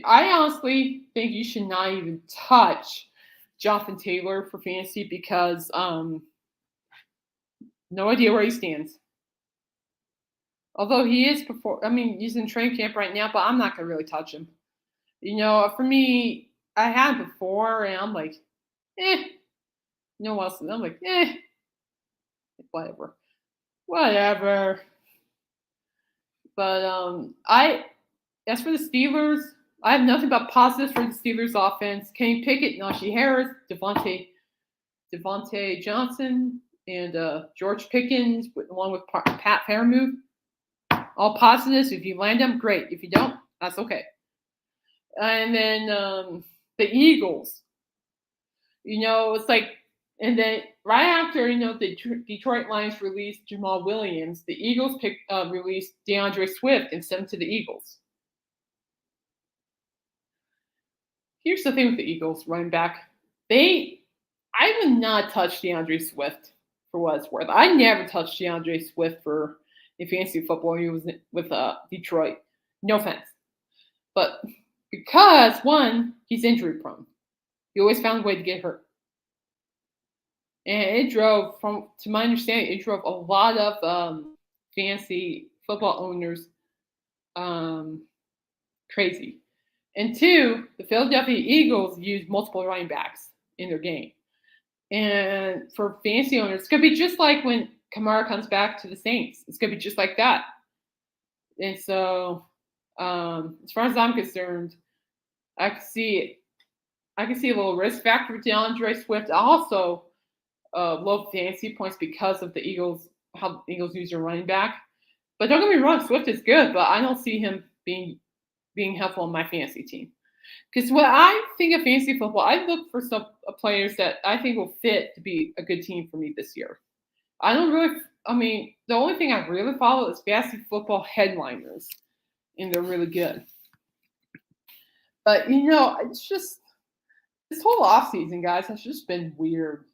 I honestly think you should not even touch Jonathan Taylor for fantasy because no idea where he stands. Although he's in training camp right now, but I'm not gonna really touch him. For me, I had him before, and I'm like, what else? I'm like, whatever. But as for the Steelers, I have nothing but positives for the Steelers offense. Kenny Pickett, Najee Harris, Devontae Johnson, and George Pickens, along with Pat Freiermuth. All positives. If you land them, great. If you don't, that's okay. And then the Eagles. It's like, and then right after, the Detroit Lions released Jamal Williams, the Eagles released DeAndre Swift and sent him to the Eagles. Here's the thing with the Eagles running back. I would not touch DeAndre Swift for what it's worth. I never touched DeAndre Swift in fantasy football. He was with Detroit. No offense. But because, one, he's injury prone. He always found a way to get hurt. And it drove, to my understanding, a lot of fantasy football owners crazy. And two, the Philadelphia Eagles use multiple running backs in their game. And for fantasy owners, it's going to be just like when Kamara comes back to the Saints. It's going to be just like that. And so, as far as I'm concerned, I can see a little risk factor with DeAndre Swift. Also, low fantasy points because of the Eagles, how the Eagles use their running back. But don't get me wrong, Swift is good, but I don't see him being helpful on my fantasy team. Because when I think of fantasy football, I look for some players that I think will fit to be a good team for me this year. The only thing I really follow is fantasy football headliners, and they're really good. But, it's just this whole offseason, guys, has just been weird.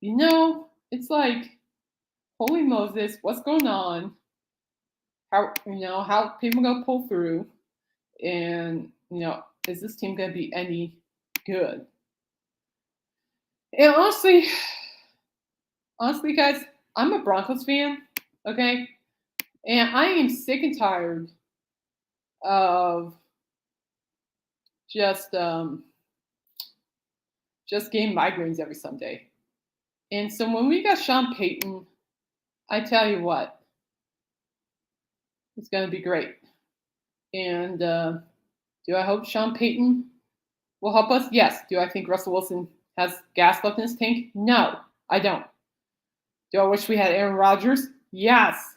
It's like, holy Moses, what's going on? How people gonna pull through? And, is this team gonna be any good? And honestly, guys, I'm a Broncos fan, okay? And I am sick and tired of just getting migraines every Sunday. And so when we got Sean Payton, I tell you what, it's going to be great. And do I hope Sean Payton will help us? Yes. Do I think Russell Wilson has gas left in his tank? No, I don't. Do I wish we had Aaron Rodgers? Yes.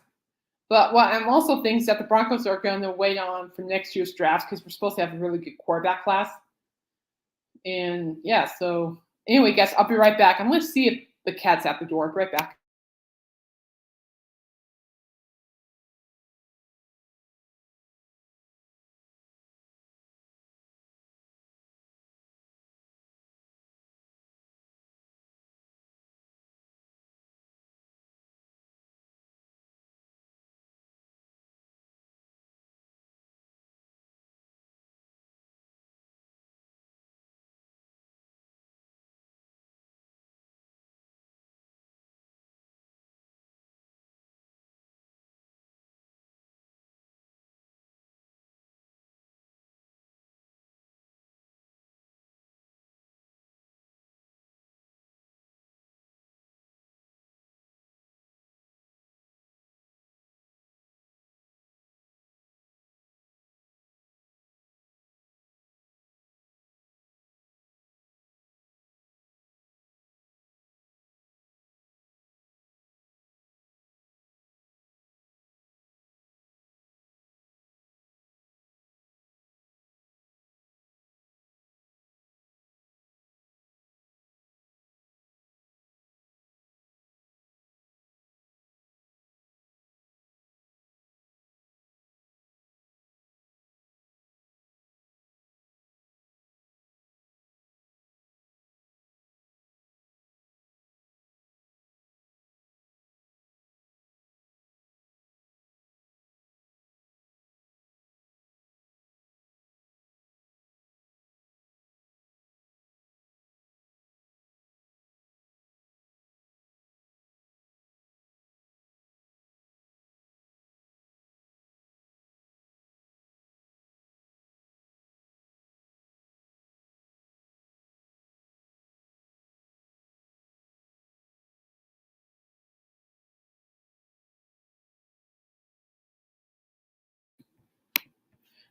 But what I'm also thinking is that the Broncos are going to wait on for next year's draft because we're supposed to have a really good quarterback class. And yeah, so anyway, guys, I'll be right back. I'm going to see if the cat's at the door. I'll be right back.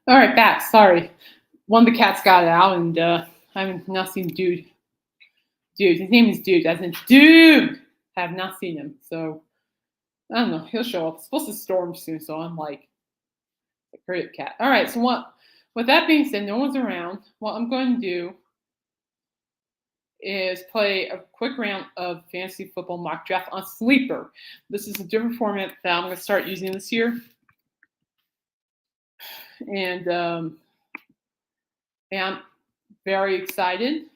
All right, back. Sorry. One of the cats got out, and I have not seen Dude. His name is Dude. As in Dude! I have not seen him. So, I don't know. He'll show up. It's supposed to storm soon, so I'm like, a great cat. All right, so with that being said, no one's around. What I'm going to do is play a quick round of fantasy football mock draft on Sleeper. This is a different format that I'm going to start using this year. And I'm very excited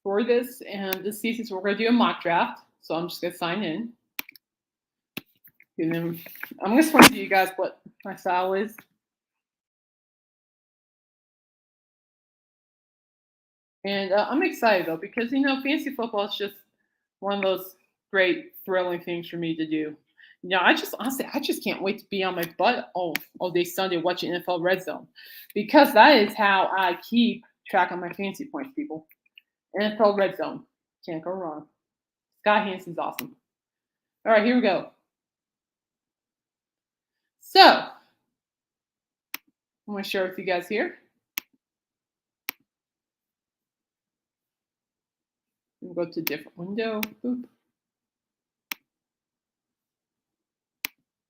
for this. And this season, so we're going to do a mock draft. So I'm just going to sign in. And then I'm going to explain to you guys what my style is. And I'm excited, though, because, fantasy football is just one of those great, thrilling things for me to do. I just honestly, I just can't wait to be on my butt all day Sunday watching NFL Red Zone, because that is how I keep track of my fantasy points, people. NFL Red Zone, can't go wrong. Scott Hansen's awesome. All right, here we go. So I'm going to share with you guys here. We'll go to a different window. Boop.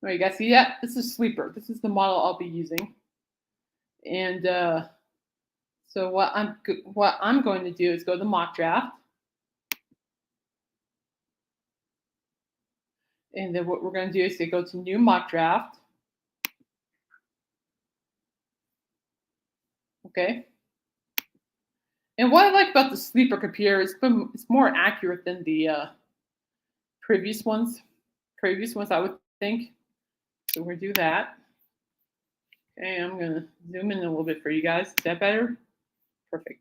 All right, you guys see that? This is Sleeper. This is the model I'll be using. And so what I'm going to do is go to the mock draft. And then what we're going to do is to go to new mock draft. Okay. And what I like about the Sleeper computer is it's more accurate than the previous ones. I would think. So we're going to do that. Okay, I'm going to zoom in a little bit for you guys. Is that better? Perfect.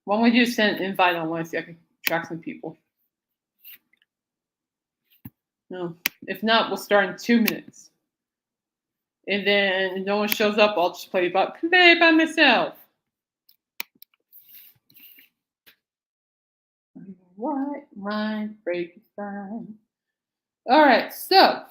What I'm going to do is send an invite on Wednesday. I can track some people. No, if not, we'll start in 2 minutes. And then if no one shows up, I'll just play by myself. What my break is fine. All right, so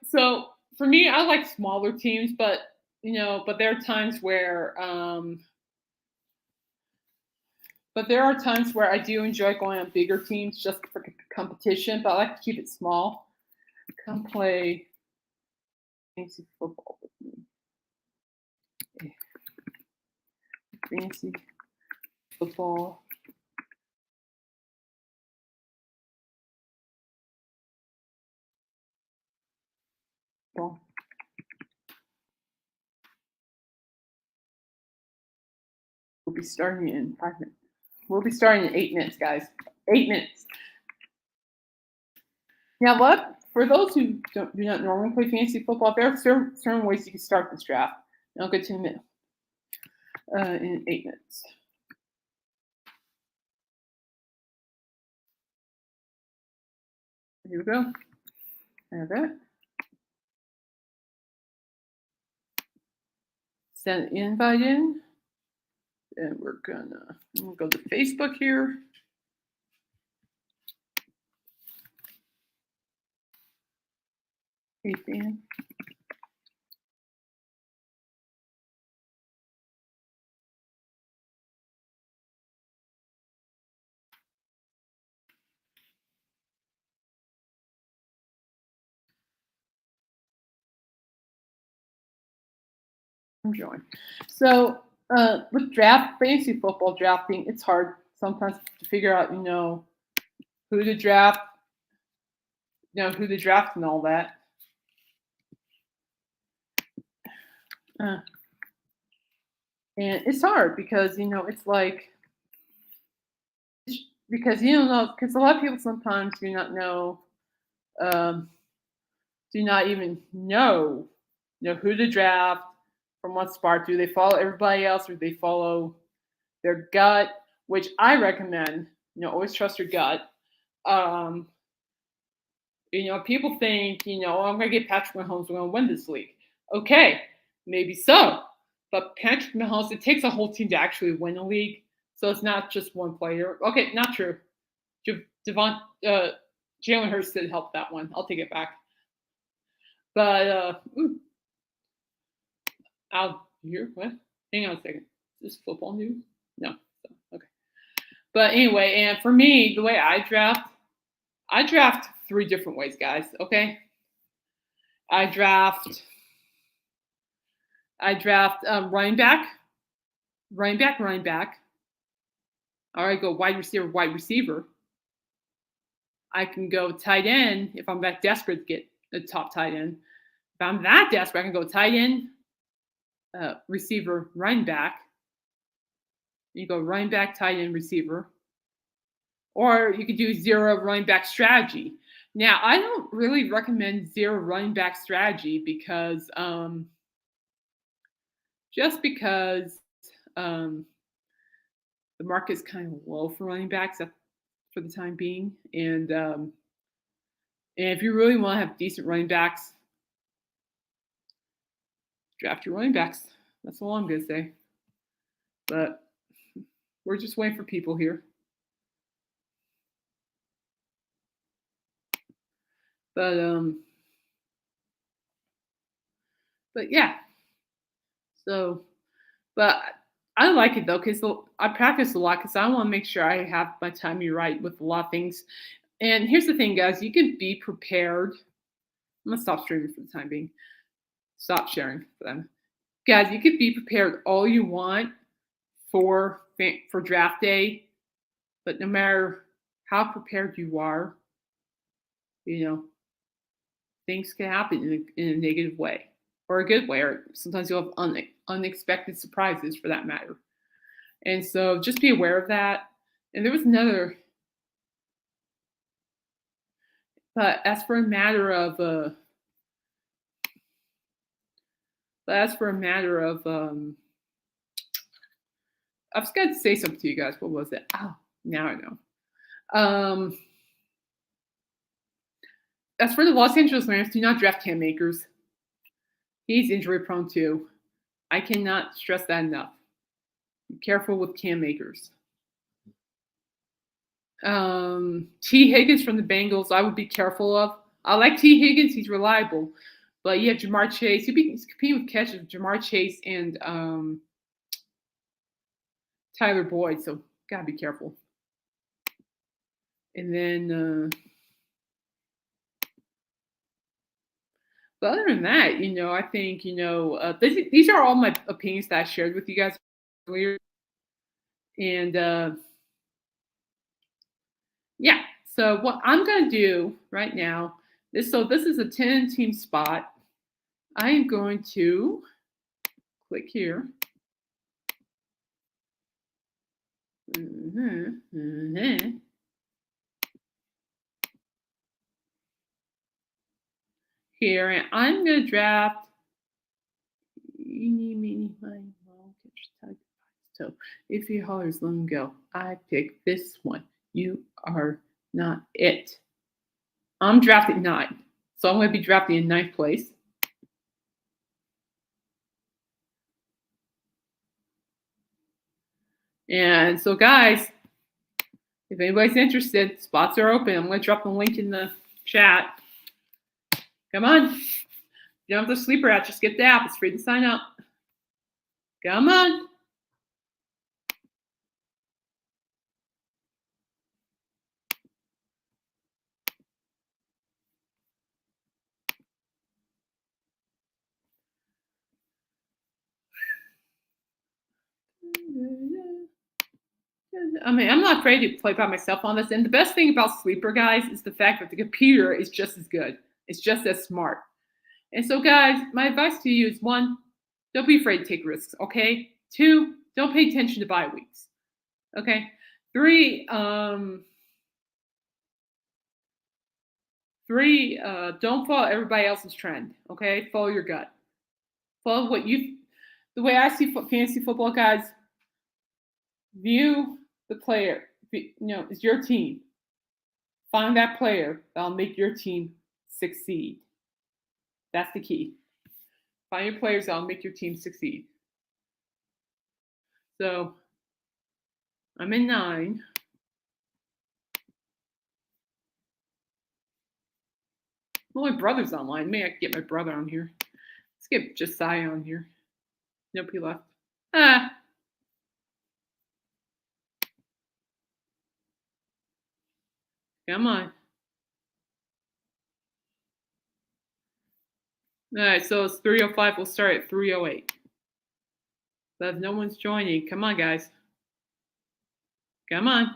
so for me, I like smaller teams, but there are times where I do enjoy going on bigger teams just for competition, but I like to keep it small. Come play fantasy football with me. Fantasy football. We'll be starting in 5 minutes. We'll be starting in 8 minutes, guys. 8 minutes. Now, what? For those who do not normally play fantasy football, there are certain ways you can start this draft. And I'll get to in in 8 minutes. Here we go. Have that. Send an invite in. And we'll go to Facebook here. Hey, fan. I'm joined. So with fantasy football drafting, it's hard sometimes to figure out, who to draft, who to draft and all that. And it's hard because, it's like, because a lot of people sometimes do not know, do not even know, who to draft, from what spot. Do they follow everybody else, or do they follow their gut? Which I recommend. Always trust your gut. People think, I'm going to get Patrick Mahomes, we're going to win this league. Okay, maybe so. But Patrick Mahomes, it takes a whole team to actually win a league. So it's not just one player. Okay, not true. Jalen Hurts did help that one. I'll take it back. But, out here, what? Hang on a second. Is this football news? No. Okay. But anyway, and for me, the way I draft 3 different ways, guys. Okay. I draft running back. All right, go wide receiver. I can go tight end if I'm that desperate to get the top tight end. If I'm that desperate, I can go tight end, receiver, running back. You go running back, tight end, receiver. Or you could do 0 running back strategy. Now, I don't really recommend 0 running back strategy because just because um, the market's kind of low for running backs for the time being. And if you really want to have decent running backs, draft your running backs. That's all I'm going to say. But we're just waiting for people here. But yeah. So, but I like it though because I practice a lot because I want to make sure I have my timing right with a lot of things. And here's the thing, guys: you can be prepared. I'm gonna stop streaming for the time being. Stop sharing for them, guys. You could be prepared all you want for draft day, but no matter how prepared you are, you know things can happen in a negative way or a good way, or sometimes you'll have unexpected surprises for that matter. And so just be aware of that. And there was another, but as for a matter of, I was going to say something to you guys. What was it? Oh, now I know. As for the Los Angeles Rams, do not draft Cam Akers. He's injury prone too. I cannot stress that enough. Be careful with Cam Akers. T. Higgins from the Bengals, I would be careful of. I like T. Higgins; he's reliable. But you have Jamar Chase. He's competing with catches, Jamar Chase and Tyler Boyd. So gotta be careful. And then, but other than that, I think these are all my opinions that I shared with you guys earlier. And yeah, so what I'm gonna do right now this is a 10-team spot. I am going to click here. Here, and I'm going to draft. So if he hollers, let him go. I pick this one. You are not it. I'm drafting 9. So I'm going to be drafting in 9th place. And so, guys, if anybody's interested, spots are open. I'm going to drop the link in the chat. Come on. You don't have the sleeper app. Just get the app. It's free to sign up. Come on. I mean, I'm not afraid to play by myself on this. And the best thing about Sleeper, guys, is the fact that the computer is just as good. It's just as smart. And so, guys, my advice to you is 1, don't be afraid to take risks, okay? 2, don't pay attention to bye weeks, okay? 3, don't follow everybody else's trend, okay? Follow your gut. Follow the way I see fantasy football, guys, view the player, it's your team. Find that player that'll make your team succeed. That's the key. Find your players that'll make your team succeed. So I'm in 9. Well, my brother's online. Maybe I can get my brother on here. Let's get Josiah on here. Nope, he left. Come on. All right, so it's 3:05. We'll start at 3:08. But if no one's joining, come on, guys. Come on.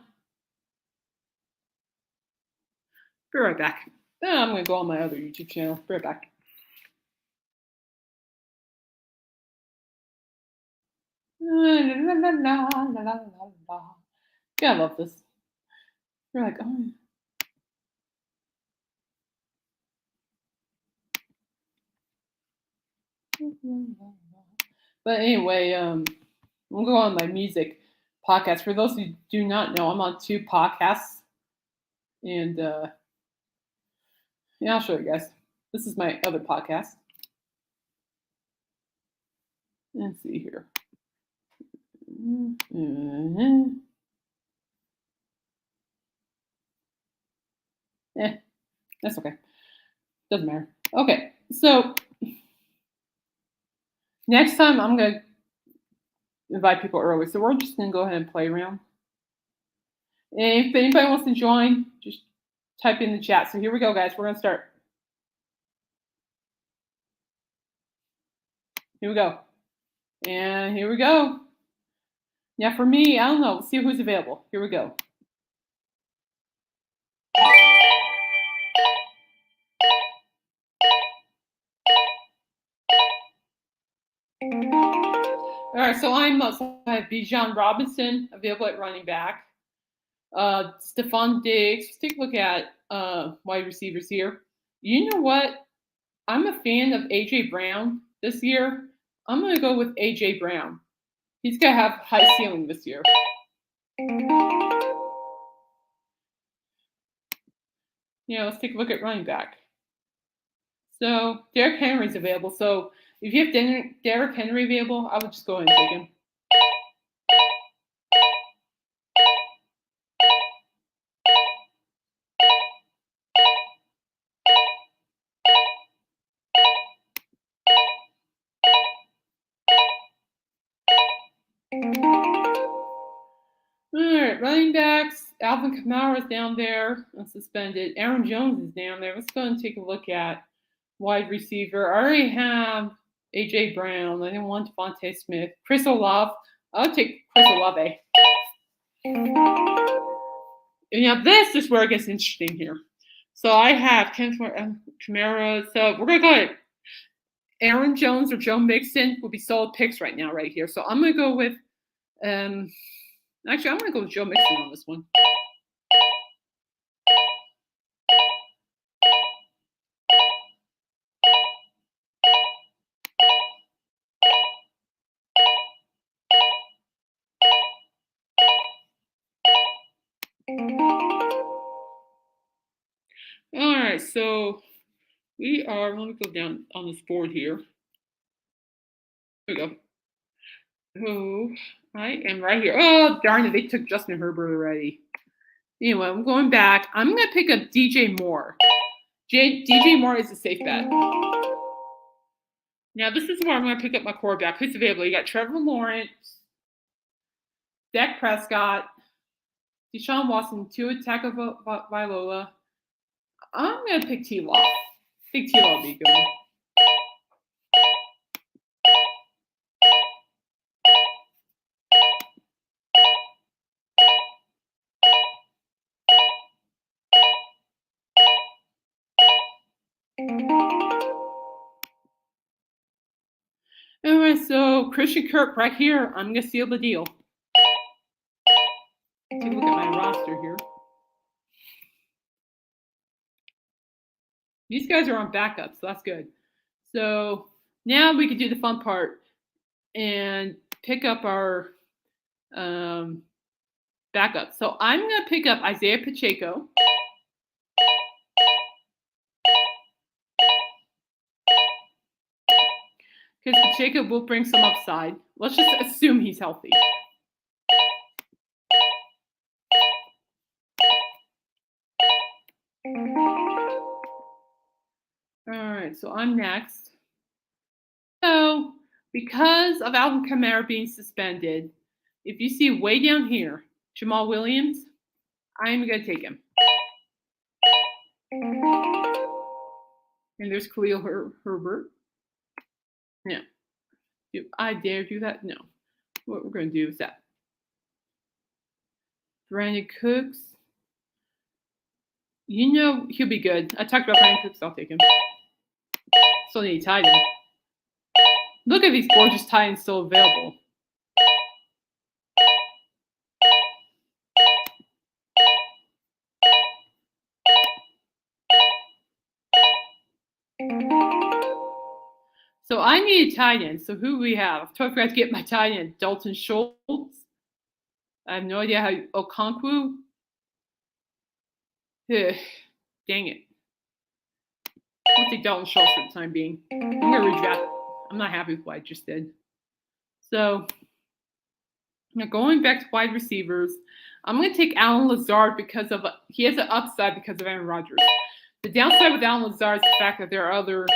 Be right back. I'm going to go on my other YouTube channel. Be right back. Yeah, I love this. You're like, oh. But anyway, we'll go on my music podcast. For those who do not know, I'm on 2 podcasts, and yeah, I'll show you guys. This is my other podcast. Let's see here. That's okay. Doesn't matter. Okay, so next time I'm gonna invite people early. So we're just gonna go ahead and play around. And if anybody wants to join, just type in the chat. So here we go, guys. We're gonna start. Here we go. And here we go. Yeah, for me, I don't know. Let's see who's available. Here we go. All right, so I have Bijan Robinson available at running back. Stephon Diggs. Let's take a look at wide receivers here. You know what? I'm a fan of A.J. Brown this year. I'm going to go with A.J. Brown. He's going to have high ceiling this year. Let's take a look at running back. So Derrick Henry's available. So if you have Derrick Henry available, I would just go ahead and take him. All right, running backs. Alvin Kamara is down there, suspended. Aaron Jones is down there. Let's go and take a look at wide receiver. I already have A.J. Brown. I didn't want Devontae Smith. Chris Olave. I'll take Chris Olave. This is where it gets interesting here. So I have Kenneth Kamara. So we're going to go ahead. Aaron Jones or Joe Mixon would be solid picks right now, right here. So I'm going to go with actually, I'm going to go with Joe Mixon on this one. All right, so we are, let me go down on this board here. Here we go. Oh, I am right here. Oh, darn it, they took Justin Herbert already. Anyway, I'm going back. I'm going to pick up DJ Moore. DJ Moore is a safe bet. Now, this is where I'm going to pick up my quarterback. Who's available? You got Trevor Lawrence, Dak Prescott, Deshaun Watson, Tua Tagovailoa. I'm going to pick T-Law. I think T-Law will be a good one. Anyway, so Christian Kirk right here. I'm going to seal the deal. Take a look at my roster here. These guys are on backup, so that's good. So now we can do the fun part and pick up our backup. So I'm going to pick up Isaiah Pacheco. Because Pacheco will bring some upside. Let's just assume he's healthy. All right, so I'm next. So because of Alvin Kamara being suspended, if you see way down here, Jamal Williams, I'm going to take him. And there's Khalil Herbert. No. Do I dare do that? No. What we're going to do is that. Brandon Cooks. He'll be good. I talked about Brandon Cooks. I'll take him. Still need a tight end. Look at these gorgeous tight ends still available. So I need a tight end. So who we have? I totally forgot to get my tight end. Dalton Schultz. I have no idea how Okonkwo. Ugh, dang it. I'll take Dalton Schultz for the time being. I'm gonna redraft. I'm not happy with what I just did. So now going back to wide receivers, I'm gonna take Allen Lazard because of he has an upside because of Aaron Rodgers. The downside with Allen Lazard is the fact that there are other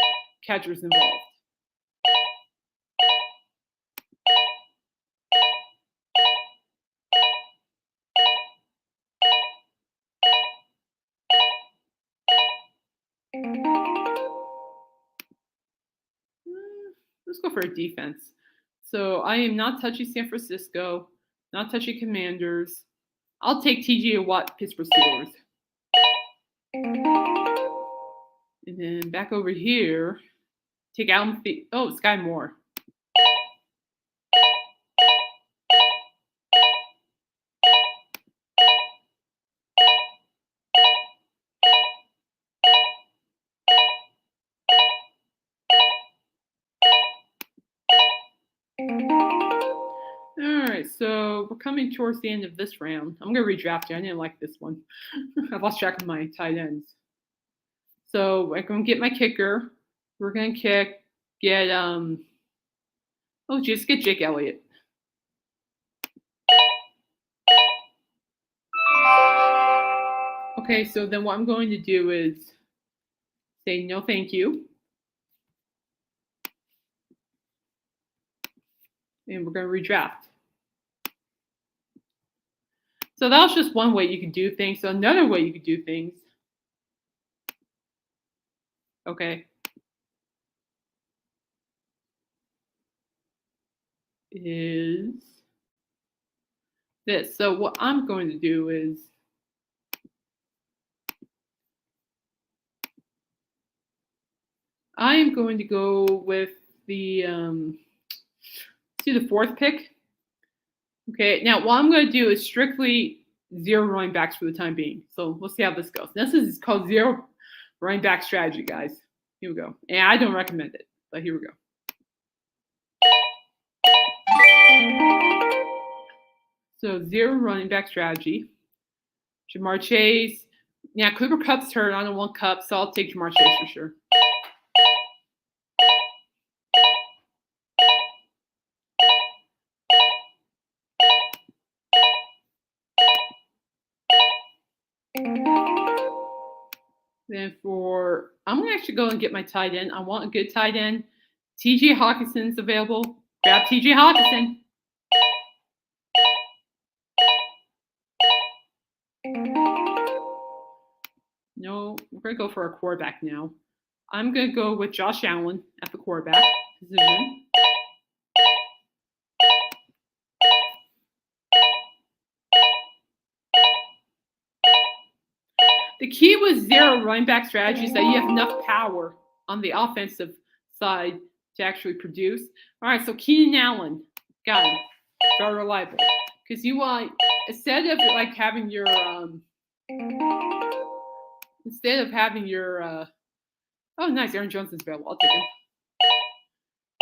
catchers involved. Let's go for a defense. So I am not touching San Francisco, not touching Commanders. I'll take TJ Watt, Pittsburgh Steelers. And then back over here, take Allen. Oh, Sky Moore. All right, so we're coming towards the end of this round. I'm going to redraft you. I didn't like this one. I've lost track of my tight ends. So I'm going to get my kicker. We're going to get just get Jake Elliott. Okay, so then what I'm going to do is say no thank you. And we're going to redraft. So that was just one way you could do things. So another way you could do things, okay, is this. So what I'm going to do is I am going to go with the the fourth pick. Okay, now what I'm going to do is strictly zero running backs for the time being. So let's see how this goes. This is called zero running back strategy, guys. Here we go. And I don't recommend it, but here we go. So zero running back strategy. Ja'Marr Chase. Now Cooper Kupp's hurt. I don't want Kupp, so I'll take Ja'Marr Chase for sure. Then I'm going to actually go and get my tight end. I want a good tight end. TJ Hawkinson's available. Grab TJ Hawkinson. No, we're going to go for a quarterback now. I'm going to go with Josh Allen at the quarterback position. The key with zero running back strategy is that you have enough power on the offensive side to actually produce. All right, so Keenan Allen, got him. Very reliable. Because you want, instead of having your oh nice, Aaron Jones is available. I'll take him.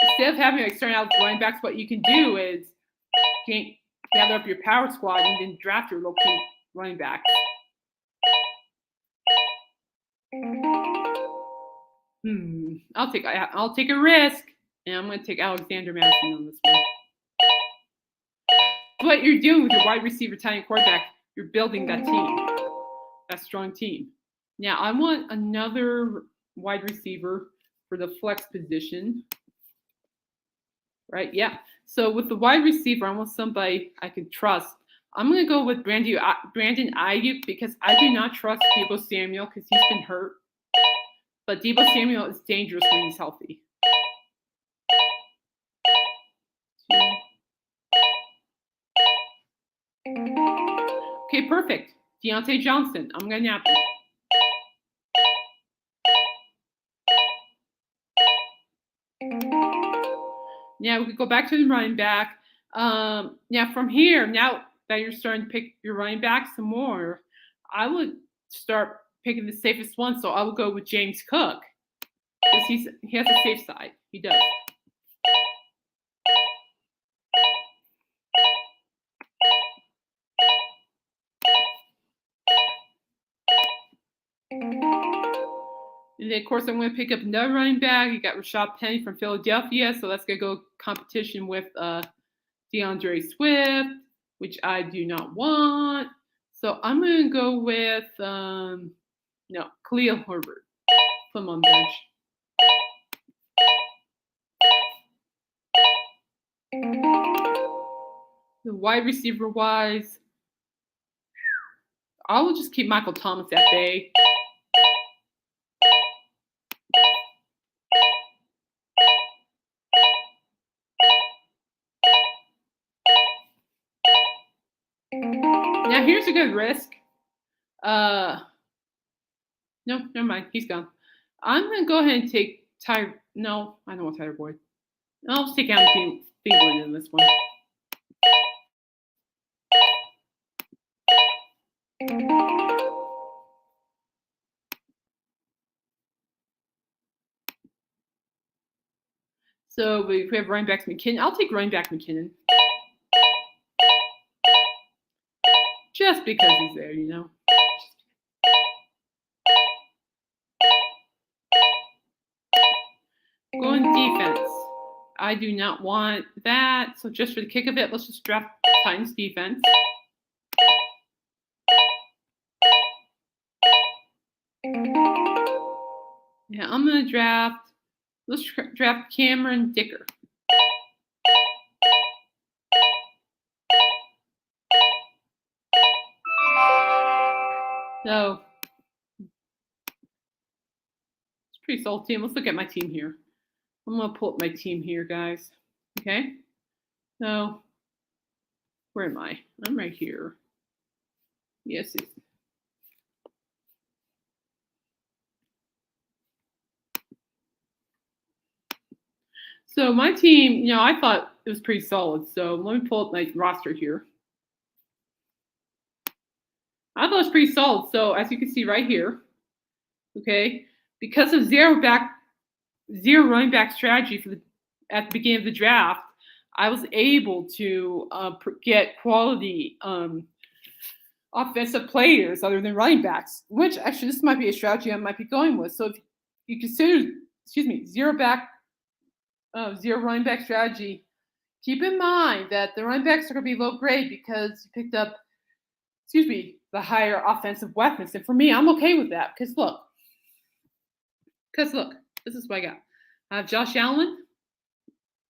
Instead of having starting out with running backs, what you can do is gather up your power squad and then draft your local running backs. I'll take a risk, and I'm going to take Alexander Madison on this one. What you're doing with your wide receiver, tight end, quarterback, you're building that team, that strong team. Now I want another wide receiver for the flex position, right? Yeah. So with the wide receiver, I want somebody I can trust. I'm going to go with Brandon Ayuk because I do not trust Deebo Samuel because he's been hurt. But Deebo Samuel is dangerous when he's healthy. Okay, perfect. Deontay Johnson. I'm going to nap him. Now we can go back to the running back. Now from here, now that you're starting to pick your running back some more, I would start picking the safest one. So I would go with James Cook because he has a safe side. He does. And then, of course, I'm going to pick up another running back. You got Rashad Penny from Philadelphia, so that's going to go competition with DeAndre Swift, which I do not want. So I'm going to go with Khalil Herbert. Put him on bench. The wide receiver wise, I will just keep Michael Thomas at bay. Now here's a good risk. No, never mind. He's gone. I'm gonna go ahead and take Ty. No, I don't want Tyler Boyd. I'll just take Adam Thielen in this one. So we have running back McKinnon. I'll take running back McKinnon. Just because he's there, you know. Going defense. I do not want that. So just for the kick of it, let's just draft Titans defense. Yeah, I'm going to draft, let's draft Cameron Dicker. So, it's a pretty solid team. Let's look at my team here. I'm going to pull up my team here, guys. Okay? So, where am I? I'm right here. Yes. So my team, you know, I thought it was pretty solid. So let me pull up my roster here. I thought it was pretty solid. So as you can see right here, okay, because of zero running back strategy at the beginning of the draft, I was able to get quality offensive players other than running backs, which actually this might be a strategy I might be going with. So if you consider, zero running back strategy, keep in mind that the running backs are going to be low grade because you picked up, the higher offensive weapons. And for me, I'm okay with that because look, this is what I got. I have Josh Allen,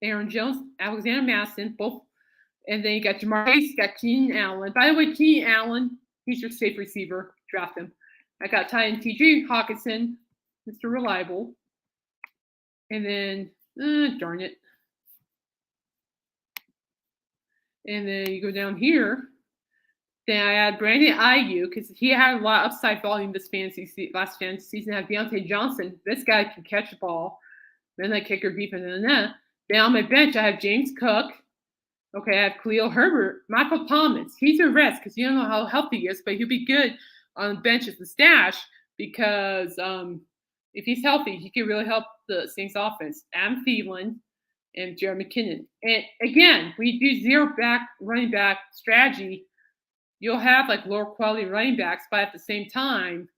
Aaron Jones, Alexander Mattison, both. And then you got Jamar Chase, you got Keenan Allen. By the way, Keenan Allen, he's your safe receiver. Draft him. I got Ty and T.J. Hawkinson, Mr. Reliable. And then, darn it. And then you go down here. Then I add Brandon Aiyuk because he had a lot of upside volume this last fantasy season. I have Deontay Johnson. This guy can catch the ball. Then I kicker defense. Then on my bench, I have James Cook. Okay, I have Khalil Herbert. Michael Thomas. He's a risk because you don't know how healthy he is, but he'll be good on the bench as the stash because if he's healthy, he can really help the Saints offense. Adam Thielen and Jerick McKinnon. And again, when you do zero running back strategy, you'll have like lower quality running backs, but at the same time,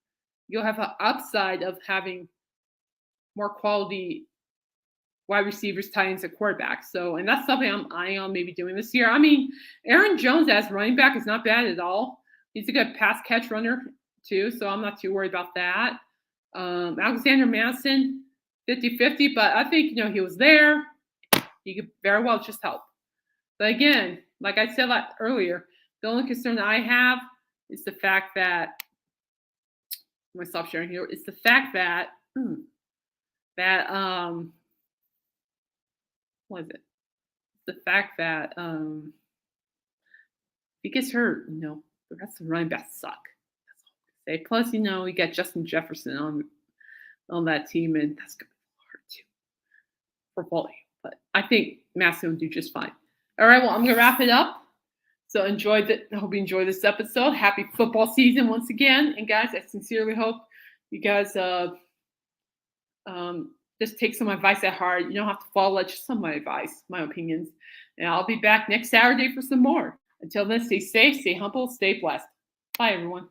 you'll have an upside of having more quality wide receivers, tight ends, and quarterbacks. So, and that's something I'm eyeing on maybe doing this year. I mean, Aaron Jones as running back is not bad at all. He's a good pass catch runner too, so I'm not too worried about that. Alexander Mattison, 50-50, but I think, he was there. He could very well just help. But again, like I said earlier, the only concern that I have is the fact that, I'm going to stop sharing here, is the fact that, what is it? The fact that if he gets hurt, the rest of the running backs suck. That's all I say. Plus, we got Justin Jefferson on that team, and that's going to be hard too for volume. But I think Mattison will do just fine. All right, well, I'm going to wrap it up. So I hope you enjoyed this episode. Happy football season once again. And guys, I sincerely hope you guys just take some advice at heart. You don't have to follow just some of my advice, my opinions. And I'll be back next Saturday for some more. Until then, stay safe, stay humble, stay blessed. Bye, everyone.